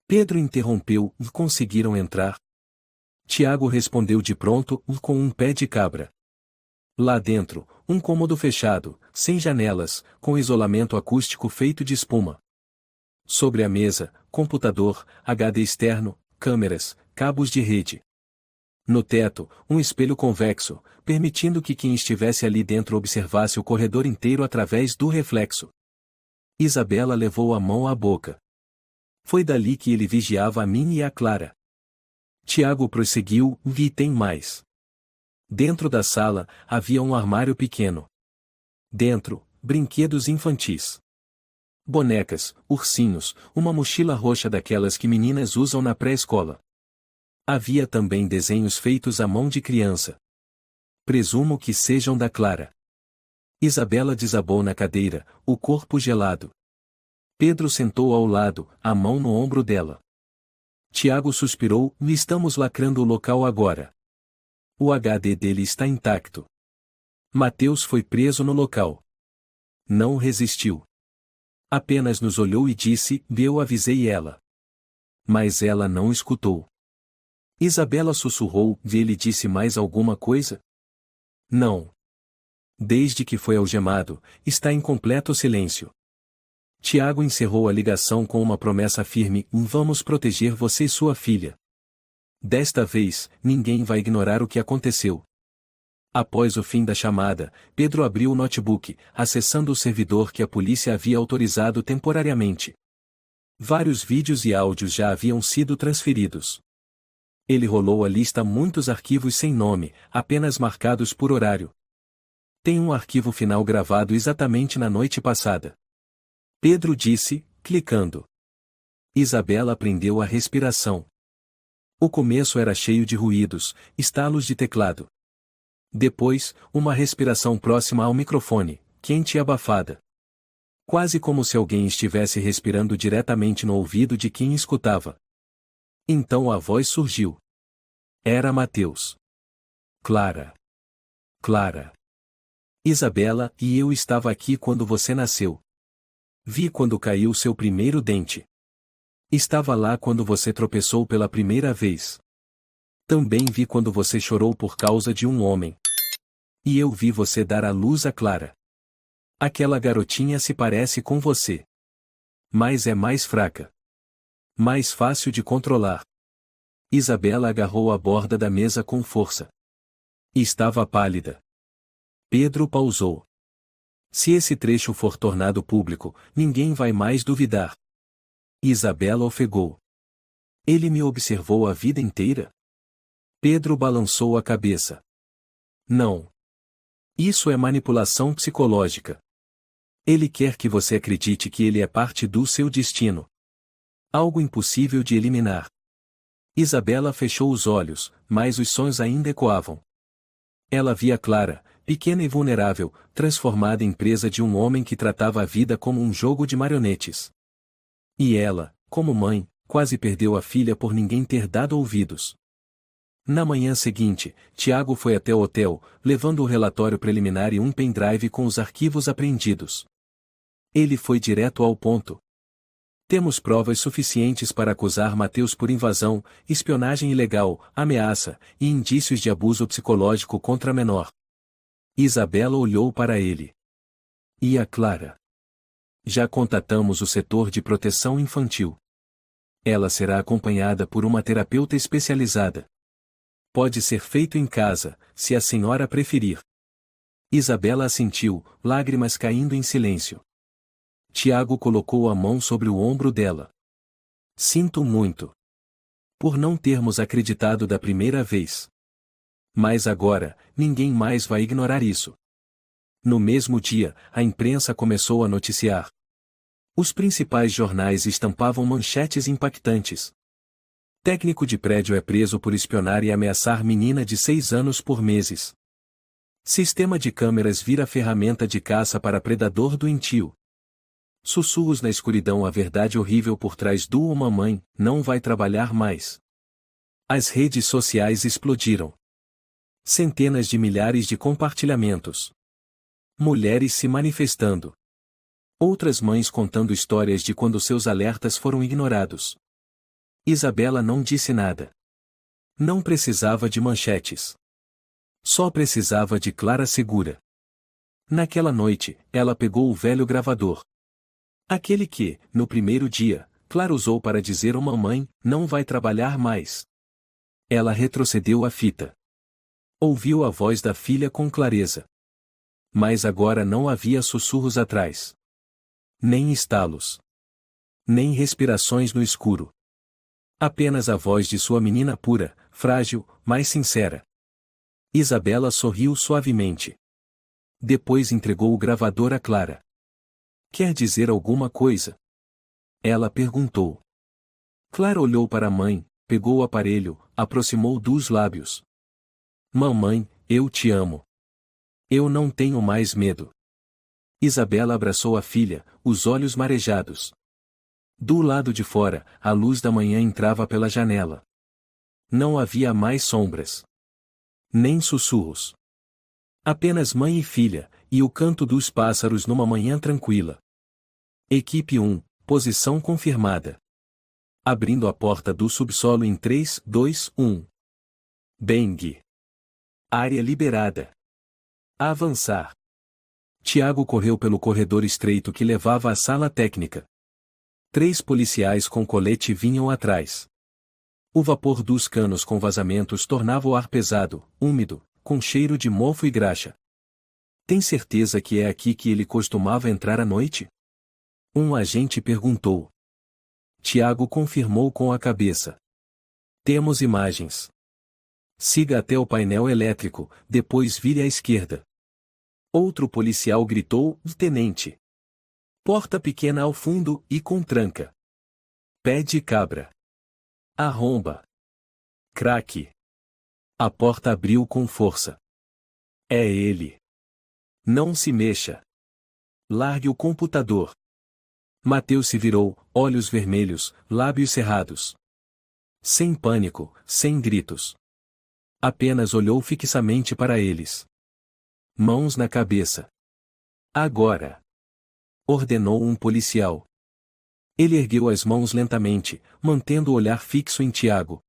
[SPEAKER 1] Pedro interrompeu, conseguiram entrar? Tiago respondeu de pronto, com um pé de cabra. Lá dentro, um cômodo fechado, sem janelas, com isolamento acústico feito de espuma. Sobre a mesa, computador, HD externo, câmeras, cabos de rede. No teto, um espelho convexo, permitindo que quem estivesse ali dentro observasse o corredor inteiro através do reflexo. Isabela levou a mão à boca. Foi dali que ele vigiava a mim e a Clara. Tiago prosseguiu, e tem mais. Dentro da sala, havia um armário pequeno. Dentro, brinquedos infantis. Bonecas, ursinhos, uma mochila roxa daquelas que meninas usam na pré-escola. Havia também desenhos feitos à mão de criança. Presumo que sejam da Clara. Isabela desabou na cadeira, o corpo gelado. Pedro sentou ao lado, a mão no ombro dela. Tiago suspirou, estamos lacrando o local agora. O HD dele está intacto. Mateus foi preso no local. Não resistiu. Apenas nos olhou e disse, eu avisei ela. Mas ela não escutou. Isabela sussurrou, ele disse mais alguma coisa? Não. Desde que foi algemado, está em completo silêncio. Tiago encerrou a ligação com uma promessa firme, vamos proteger você e sua filha. Desta vez, ninguém vai ignorar o que aconteceu. Após o fim da chamada, Pedro abriu o notebook, acessando o servidor que a polícia havia autorizado temporariamente. Vários vídeos e áudios já haviam sido transferidos. Ele rolou a lista muitos arquivos sem nome, apenas marcados por horário. Tem um arquivo final gravado exatamente na noite passada. Pedro disse, clicando. Isabela aprendeu a respiração. O começo era cheio de ruídos, estalos de teclado. Depois, uma respiração próxima ao microfone, quente e abafada. Quase como se alguém estivesse respirando diretamente no ouvido de quem escutava. Então a voz surgiu. Era Mateus. Clara. Clara. Isabela, e eu estava aqui quando você nasceu. Vi quando caiu seu primeiro dente. Estava lá quando você tropeçou pela primeira vez. Também vi quando você chorou por causa de um homem. E eu vi você dar à luz a Clara. Aquela garotinha se parece com você. Mas é mais fraca. Mais fácil de controlar. Isabela agarrou a borda da mesa com força. Estava pálida. Pedro pausou. Se esse trecho for tornado público, ninguém vai mais duvidar. Isabela ofegou. Ele me observou a vida inteira? Pedro balançou a cabeça. Não. Isso é manipulação psicológica. Ele quer que você acredite que ele é parte do seu destino. Algo impossível de eliminar. Isabela fechou os olhos, mas os sons ainda ecoavam. Ela via Clara, pequena e vulnerável, transformada em presa de um homem que tratava a vida como um jogo de marionetes. E ela, como mãe, quase perdeu a filha por ninguém ter dado ouvidos. Na manhã seguinte, Tiago foi até o hotel, levando o relatório preliminar e um pendrive com os arquivos apreendidos. Ele foi direto ao ponto. Temos provas suficientes para acusar Mateus por invasão, espionagem ilegal, ameaça e indícios de abuso psicológico contra a menor. Isabela olhou para ele. E a Clara? Já contatamos o setor de proteção infantil. Ela será acompanhada por uma terapeuta especializada. Pode ser feito em casa, se a senhora preferir. Isabela assentiu, lágrimas caindo em silêncio. Tiago colocou a mão sobre o ombro dela. Sinto muito. Por não termos acreditado da primeira vez. Mas agora, ninguém mais vai ignorar isso. No mesmo dia, a imprensa começou a noticiar. Os principais jornais estampavam manchetes impactantes. Técnico de prédio é preso por espionar e ameaçar menina de 6 anos por meses. Sistema de câmeras vira ferramenta de caça para predador doentio. Sussurros na escuridão, a verdade horrível por trás do "uma mãe não vai trabalhar mais". As redes sociais explodiram. Centenas de milhares de compartilhamentos. Mulheres se manifestando. Outras mães contando histórias de quando seus alertas foram ignorados. Isabela não disse nada. Não precisava de manchetes. Só precisava de Clara segura. Naquela noite, ela pegou o velho gravador. Aquele que, no primeiro dia, Clara usou para dizer a mamãe, não vai trabalhar mais. Ela retrocedeu a fita. Ouviu a voz da filha com clareza. Mas agora não havia sussurros atrás. Nem estalos. Nem respirações no escuro. Apenas a voz de sua menina pura, frágil, mas sincera. Isabela sorriu suavemente. Depois entregou o gravador a Clara. Quer dizer alguma coisa? Ela perguntou. Clara olhou para a mãe, pegou o aparelho, aproximou dos lábios. Mamãe, eu te amo. Eu não tenho mais medo. Isabela abraçou a filha, os olhos marejados. Do lado de fora, a luz da manhã entrava pela janela. Não havia mais sombras. Nem sussurros. Apenas mãe e filha, e o canto dos pássaros numa manhã tranquila. Equipe 1, posição confirmada. Abrindo a porta do subsolo em 3, 2, 1. Bang. Área liberada. Avançar. Tiago correu pelo corredor estreito que levava à sala técnica. 3 policiais com colete vinham atrás. O vapor dos canos com vazamentos tornava o ar pesado, úmido, com cheiro de mofo e graxa. Tem certeza que é aqui que ele costumava entrar à noite? Um agente perguntou. Tiago confirmou com a cabeça. Temos imagens. Siga até o painel elétrico, depois vire à esquerda. Outro policial gritou, tenente. Porta pequena ao fundo e com tranca. Pé de cabra. Arromba. Craque. A porta abriu com força. É ele. Não se mexa. Largue o computador. Mateus se virou, olhos vermelhos, lábios cerrados. Sem pânico, sem gritos. Apenas olhou fixamente para eles. Mãos na cabeça. Agora. Ordenou um policial. Ele ergueu as mãos lentamente, mantendo o olhar fixo em Tiago.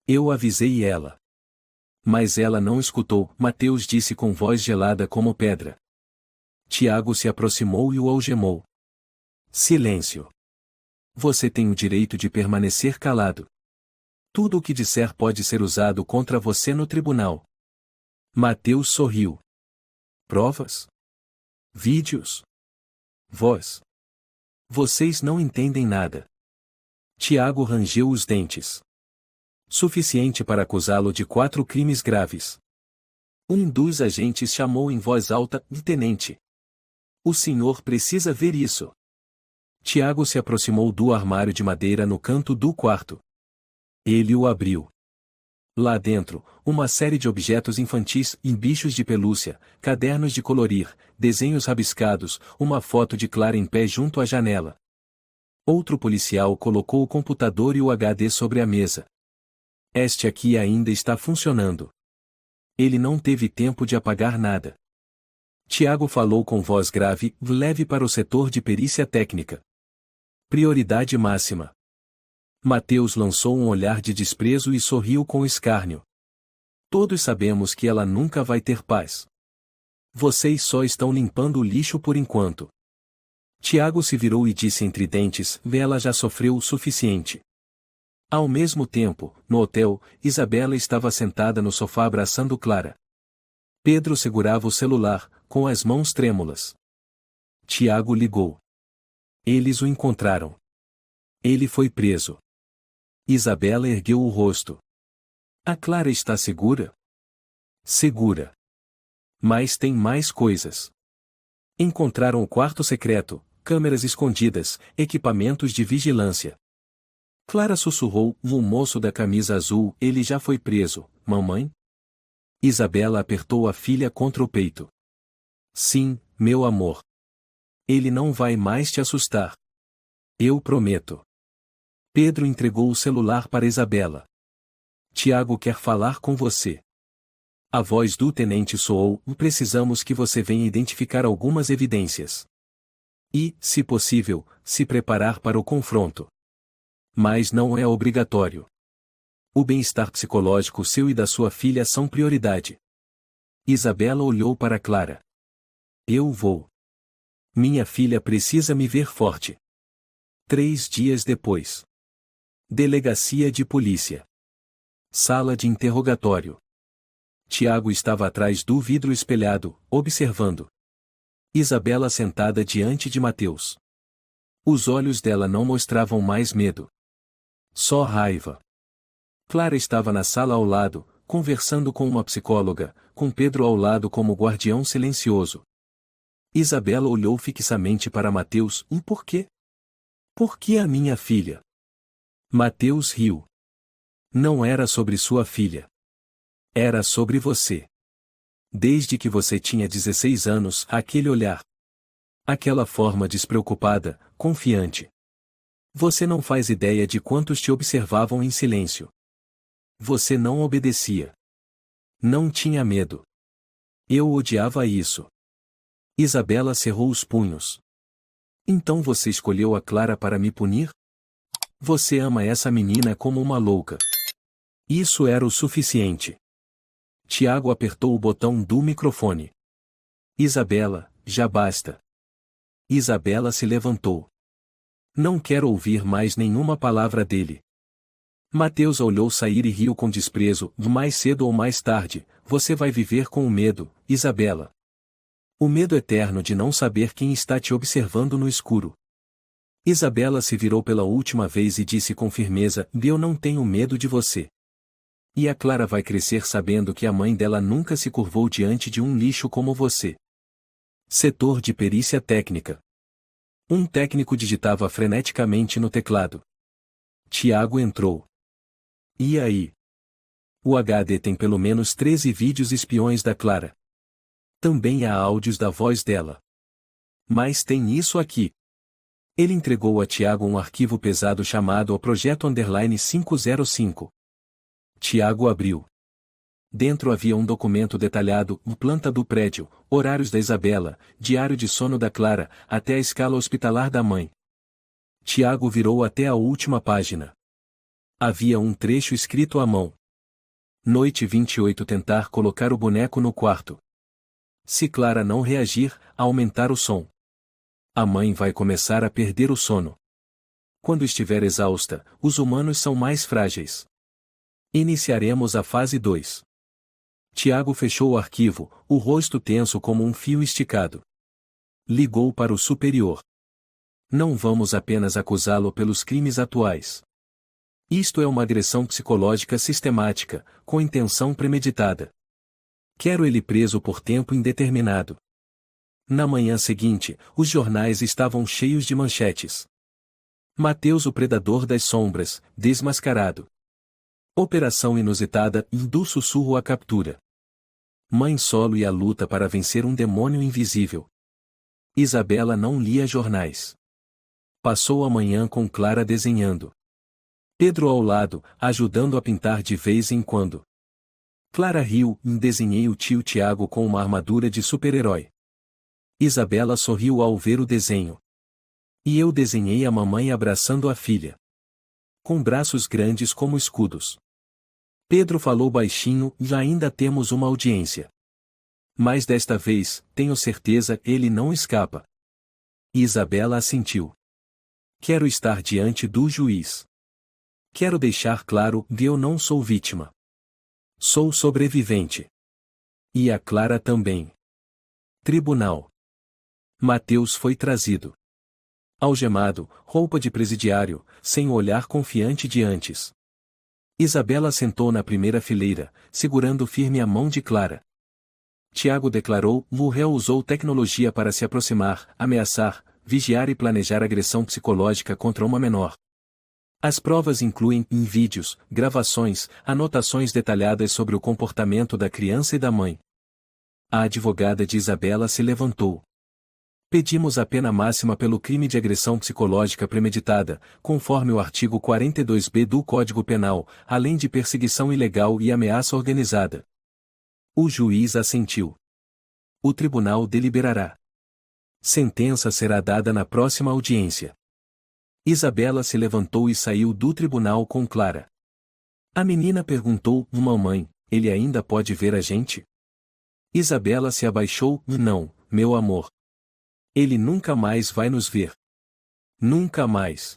[SPEAKER 1] Eu avisei ela. Mas ela não escutou, Mateus disse com voz gelada como pedra. Tiago se aproximou e o algemou. Silêncio. Você tem o direito de permanecer calado. Tudo o que disser pode ser usado contra você no tribunal. Mateus sorriu. Provas? Vídeos? Voz? Vocês não entendem nada. Tiago rangeu os dentes. Suficiente para acusá-lo de 4 crimes graves. Um dos agentes chamou em voz alta, tenente. O senhor precisa ver isso. Tiago se aproximou do armário de madeira no canto do quarto. Ele o abriu. Lá dentro, uma série de objetos infantis e bichos de pelúcia, cadernos de colorir, desenhos rabiscados, uma foto de Clara em pé junto à janela. Outro policial colocou o computador e o HD sobre a mesa. Este aqui ainda está funcionando. Ele não teve tempo de apagar nada. Tiago falou com voz grave, leve para o setor de perícia técnica. Prioridade máxima. Mateus lançou um olhar de desprezo e sorriu com escárnio. Todos sabemos que ela nunca vai ter paz. Vocês só estão limpando o lixo por enquanto. Tiago se virou e disse entre dentes, ela já sofreu o suficiente. Ao mesmo tempo, no hotel, Isabela estava sentada no sofá abraçando Clara. Pedro segurava o celular, com as mãos trêmulas. Tiago ligou. Eles o encontraram. Ele foi preso. Isabela ergueu o rosto. A Clara está segura? Segura. Mas tem mais coisas. Encontraram o quarto secreto, câmeras escondidas, equipamentos de vigilância. Clara sussurrou, o moço da camisa azul, ele já foi preso, mamãe? Isabela apertou a filha contra o peito. Sim, meu amor. Ele não vai mais te assustar. Eu prometo. Pedro entregou o celular para Isabela. Tiago quer falar com você. A voz do tenente soou, precisamos que você venha identificar algumas evidências. E, se possível, se preparar para o confronto. Mas não é obrigatório. O bem-estar psicológico seu e da sua filha são prioridade. Isabela olhou para Clara. Eu vou. Minha filha precisa me ver forte. 3 dias depois. Delegacia de polícia. Sala de interrogatório. Tiago estava atrás do vidro espelhado, observando. Isabela sentada diante de Mateus. Os olhos dela não mostravam mais medo. Só raiva. Clara estava na sala ao lado, conversando com uma psicóloga, com Pedro ao lado como guardião silencioso. Isabela olhou fixamente para Mateus, e por quê? Por que a minha filha? Mateus riu. Não era sobre sua filha. Era sobre você. Desde que você tinha 16 anos, aquele olhar. Aquela forma despreocupada, confiante. Você não faz ideia de quantos te observavam em silêncio. Você não obedecia. Não tinha medo. Eu odiava isso. Isabela cerrou os punhos. Então você escolheu a Clara para me punir? Você ama essa menina como uma louca. Isso era o suficiente. Tiago apertou o botão do microfone. Isabela, já basta. Isabela se levantou. Não quero ouvir mais nenhuma palavra dele. Mateus a olhou sair e riu com desprezo, mais cedo ou mais tarde, você vai viver com o medo, Isabela. O medo eterno de não saber quem está te observando no escuro. Isabela se virou pela última vez e disse com firmeza, eu não tenho medo de você. E a Clara vai crescer sabendo que a mãe dela nunca se curvou diante de um lixo como você. Setor de perícia técnica. Um técnico digitava freneticamente no teclado. Tiago entrou. E aí? O HD tem pelo menos 13 vídeos espiões da Clara. Também há áudios da voz dela. Mas tem isso aqui. Ele entregou a Tiago um arquivo pesado chamado O Projeto 505. Tiago abriu. Dentro havia um documento detalhado, planta do prédio, horários da Isabela, diário de sono da Clara, até a escala hospitalar da mãe. Tiago virou até a última página. Havia um trecho escrito à mão. Noite 28 tentar colocar o boneco no quarto. Se Clara não reagir, aumentar o som. A mãe vai começar a perder o sono. Quando estiver exausta, os humanos são mais frágeis. Iniciaremos a fase 2. Tiago fechou o arquivo, o rosto tenso como um fio esticado. Ligou para o superior. Não vamos apenas acusá-lo pelos crimes atuais. Isto é uma agressão psicológica sistemática, com intenção premeditada. Quero ele preso por tempo indeterminado. Na manhã seguinte, os jornais estavam cheios de manchetes. Mateus, o predador das sombras, desmascarado. Operação inusitada, do sussurro à captura. Mãe solo e a luta para vencer um demônio invisível. Isabela não lia jornais. Passou a manhã com Clara desenhando. Pedro ao lado, ajudando a pintar de vez em quando. Clara riu, desenhei o tio Tiago com uma armadura de super-herói. Isabela sorriu ao ver o desenho. E eu desenhei a mamãe abraçando a filha. Com braços grandes como escudos. Pedro falou baixinho, já ainda temos uma audiência. Mas desta vez, tenho certeza, ele não escapa. Isabela assentiu. Quero estar diante do juiz. Quero deixar claro que eu não sou vítima. Sou sobrevivente. E a Clara também. Tribunal. Mateus foi trazido. Algemado, roupa de presidiário, sem o olhar confiante de antes. Isabela sentou na primeira fileira, segurando firme a mão de Clara. Tiago declarou: o réu usou tecnologia para se aproximar, ameaçar, vigiar e planejar agressão psicológica contra uma menor. As provas incluem vídeos, gravações, anotações detalhadas sobre o comportamento da criança e da mãe. A advogada de Isabela se levantou. Pedimos a pena máxima pelo crime de agressão psicológica premeditada, conforme o artigo 42b do Código Penal, além de perseguição ilegal e ameaça organizada. O juiz assentiu. O tribunal deliberará. Sentença será dada na próxima audiência. Isabela se levantou e saiu do tribunal com Clara. A menina perguntou: mamãe, ele ainda pode ver a gente? Isabela se abaixou: não, meu amor. Ele nunca mais vai nos ver. Nunca mais.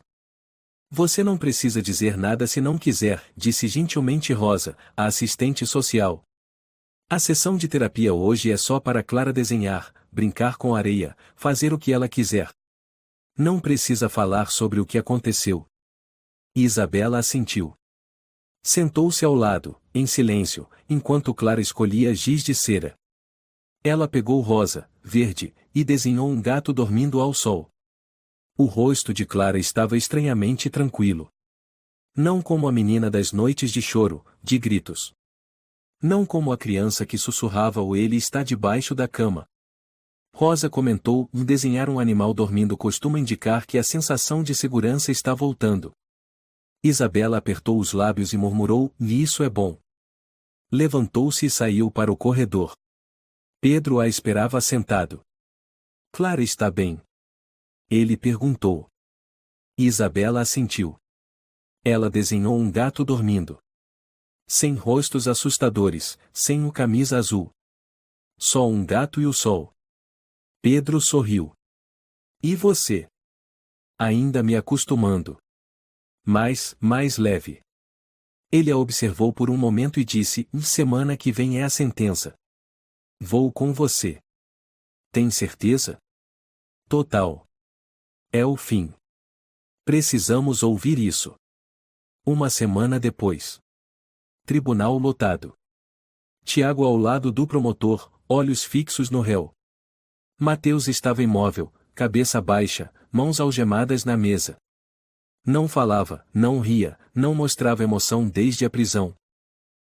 [SPEAKER 1] Você não precisa dizer nada se não quiser, disse gentilmente Rosa, a assistente social. A sessão de terapia hoje é só para Clara desenhar, brincar com areia, fazer o que ela quiser. Não precisa falar sobre o que aconteceu. Isabela assentiu. Sentou-se ao lado, em silêncio, enquanto Clara escolhia giz de cera. Ela pegou rosa, verde, e desenhou um gato dormindo ao sol. O rosto de Clara estava estranhamente tranquilo. Não como a menina das noites de choro, de gritos. Não como a criança que sussurrava ou ele está debaixo da cama. Rosa comentou: desenhar um animal dormindo costuma indicar que a sensação de segurança está voltando. Isabela apertou os lábios e murmurou: e isso é bom. Levantou-se e saiu para o corredor. Pedro a esperava sentado. Clara está bem? Ele perguntou. Isabela assentiu. Ela desenhou um gato dormindo. Sem rostos assustadores, sem o camisa azul. Só um gato e o sol. Pedro sorriu. E você? Ainda me acostumando. Mas, mais leve. Ele a observou por um momento e disse: semana que vem é a sentença. Vou com você. Tem certeza? Total. É o fim. Precisamos ouvir isso. Uma semana depois. Tribunal lotado. Tiago ao lado do promotor, olhos fixos no réu. Mateus estava imóvel, cabeça baixa, mãos algemadas na mesa. Não falava, não ria, não mostrava emoção desde a prisão.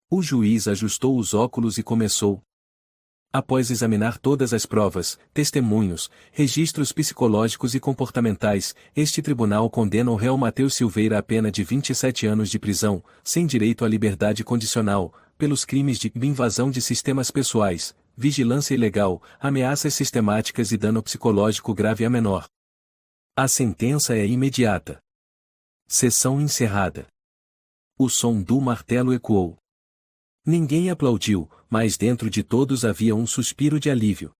[SPEAKER 1] O juiz ajustou os óculos e começou. Após examinar todas as provas, testemunhos, registros psicológicos e comportamentais, este tribunal condena o réu Matheus Silveira à pena de 27 anos de prisão, sem direito à liberdade condicional, pelos crimes de invasão de sistemas pessoais, vigilância ilegal, ameaças sistemáticas e dano psicológico grave a menor. A sentença é imediata. Sessão encerrada. O som do martelo ecoou. Ninguém aplaudiu, mas dentro de todos havia um suspiro de alívio.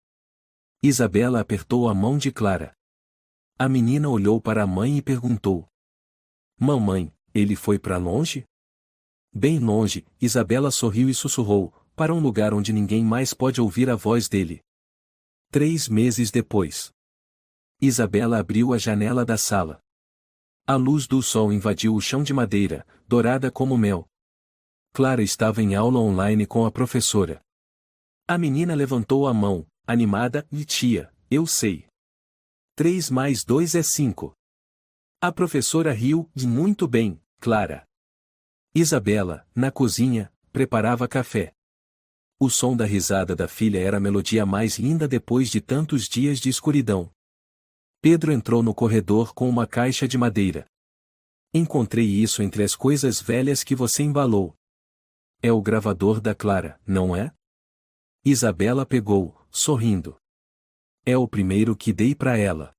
[SPEAKER 1] Isabela apertou a mão de Clara. A menina olhou para a mãe e perguntou: Mamãe, ele foi para longe? Bem longe, Isabela sorriu e sussurrou, para um lugar onde ninguém mais pode ouvir a voz dele. 3 meses depois. Isabela abriu a janela da sala. A luz do sol invadiu o chão de madeira, dourada como mel. Clara estava em aula online com a professora. A menina levantou a mão, animada, e tia, eu sei. 3 mais 2 é 5. A professora riu, e muito bem, Clara. Isabela, na cozinha, preparava café. O som da risada da filha era a melodia mais linda depois de tantos dias de escuridão. Pedro entrou no corredor com uma caixa de madeira. Encontrei isso entre as coisas velhas que você embalou. É o gravador da Clara, não é? Isabela pegou, sorrindo. É o primeiro que dei para ela.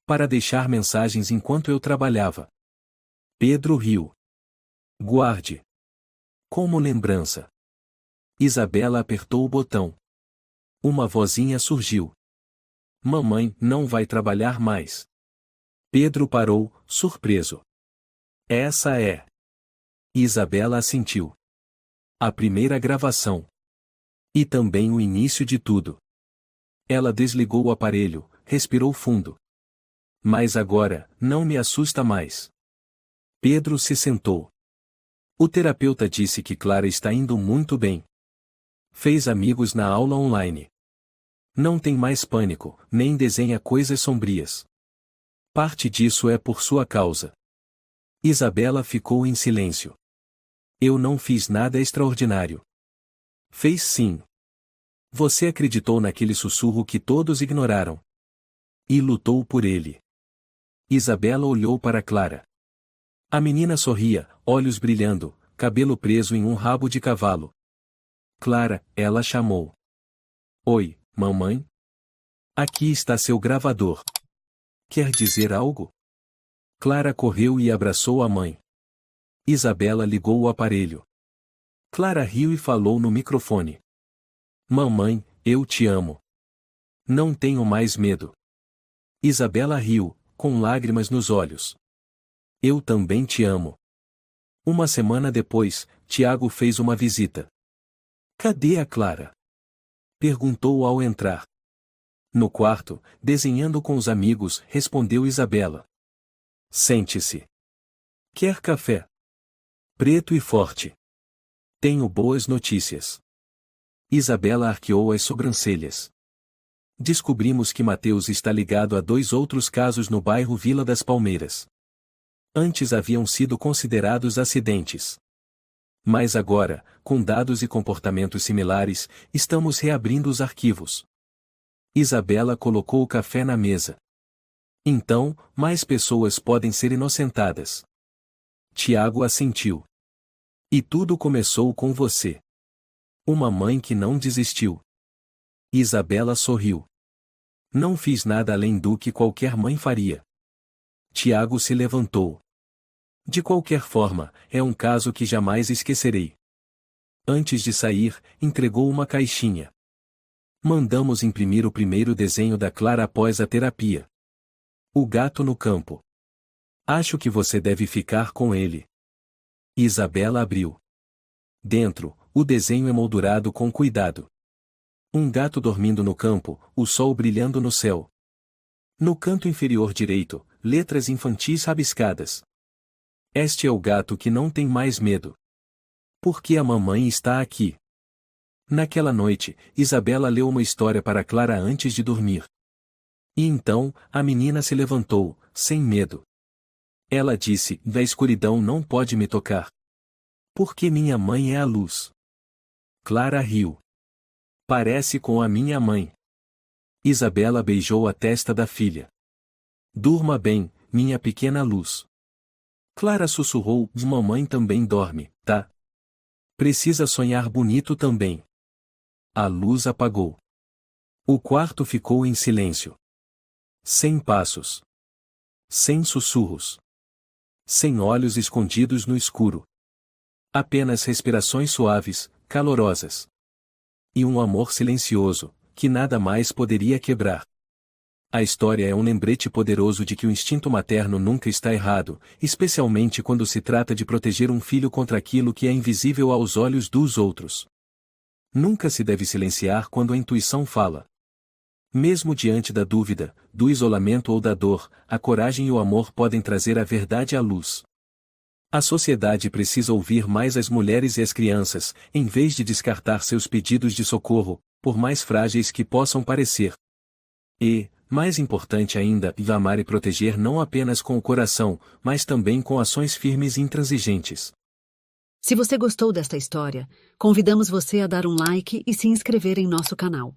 [SPEAKER 1] Para deixar mensagens enquanto eu trabalhava. Pedro riu. Guarde. Como lembrança. Isabela apertou o botão. Uma vozinha surgiu. Mamãe não vai trabalhar mais. Pedro parou, surpreso. Essa é. Isabela assentiu. A primeira gravação. E também o início de tudo. Ela desligou o aparelho, respirou fundo. Mas agora, não me assusta mais. Pedro se sentou. O terapeuta disse que Clara está indo muito bem. Fez amigos na aula online. Não tem mais pânico, nem desenha coisas sombrias. Parte disso é por sua causa. Isabela ficou em silêncio. Eu não fiz nada extraordinário. Fez sim. Você acreditou naquele sussurro que todos ignoraram. E lutou por ele. Isabela olhou para Clara. A menina sorria, olhos brilhando, cabelo preso em um rabo de cavalo. Clara, ela chamou. Oi, mamãe? Aqui está seu gravador. Quer dizer algo? Clara correu e abraçou a mãe. Isabela ligou o aparelho. Clara riu e falou no microfone. Mamãe, eu te amo. Não tenho mais medo. Isabela riu, com lágrimas nos olhos. Eu também te amo. Uma semana depois, Tiago fez uma visita. Cadê a Clara? Perguntou ao entrar. No quarto, desenhando com os amigos, respondeu Isabela. Sente-se. Quer café? Preto e forte. Tenho boas notícias. Isabela arqueou as sobrancelhas. Descobrimos que Matheus está ligado a 2 outros casos no bairro Vila das Palmeiras. Antes haviam sido considerados acidentes. Mas agora, com dados e comportamentos similares, estamos reabrindo os arquivos. Isabela colocou o café na mesa. Então, mais pessoas podem ser inocentadas. Tiago assentiu. E tudo começou com você. Uma mãe que não desistiu. Isabela sorriu. Não fiz nada além do que qualquer mãe faria. Tiago se levantou. De qualquer forma, é um caso que jamais esquecerei. Antes de sair, entregou uma caixinha. Mandamos imprimir o primeiro desenho da Clara após a terapia. O gato no campo. Acho que você deve ficar com ele. Isabela abriu. Dentro, o desenho emoldurado com cuidado. Um gato dormindo no campo, o sol brilhando no céu. No canto inferior direito, letras infantis rabiscadas. Este é o gato que não tem mais medo. Porque a mamãe está aqui. Naquela noite, Isabela leu uma história para Clara antes de dormir. E então, a menina se levantou, sem medo. Ela disse: da escuridão não pode me tocar. Porque minha mãe é a luz. Clara riu. Parece com a minha mãe. Isabela beijou a testa da filha. Durma bem, minha pequena luz. Clara sussurrou: mamãe também dorme, tá? Precisa sonhar bonito também. A luz apagou. O quarto ficou em silêncio. Sem passos. Sem sussurros. Sem olhos escondidos no escuro. Apenas respirações suaves, calorosas. E um amor silencioso, que nada mais poderia quebrar. A história é um lembrete poderoso de que o instinto materno nunca está errado, especialmente quando se trata de proteger um filho contra aquilo que é invisível aos olhos dos outros. Nunca se deve silenciar quando a intuição fala. Mesmo diante da dúvida, do isolamento ou da dor, a coragem e o amor podem trazer a verdade à luz. A sociedade precisa ouvir mais as mulheres e as crianças, em vez de descartar seus pedidos de socorro, por mais frágeis que possam parecer. E, mais importante ainda, amar e proteger não apenas com o coração, mas também com ações firmes e intransigentes.
[SPEAKER 2] Se você gostou desta história, convidamos você a dar um like e se inscrever em nosso canal.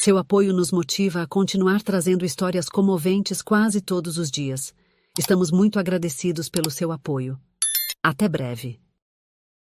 [SPEAKER 2] Seu apoio nos motiva a continuar trazendo histórias comoventes quase todos os dias. Estamos muito agradecidos pelo seu apoio. Até breve.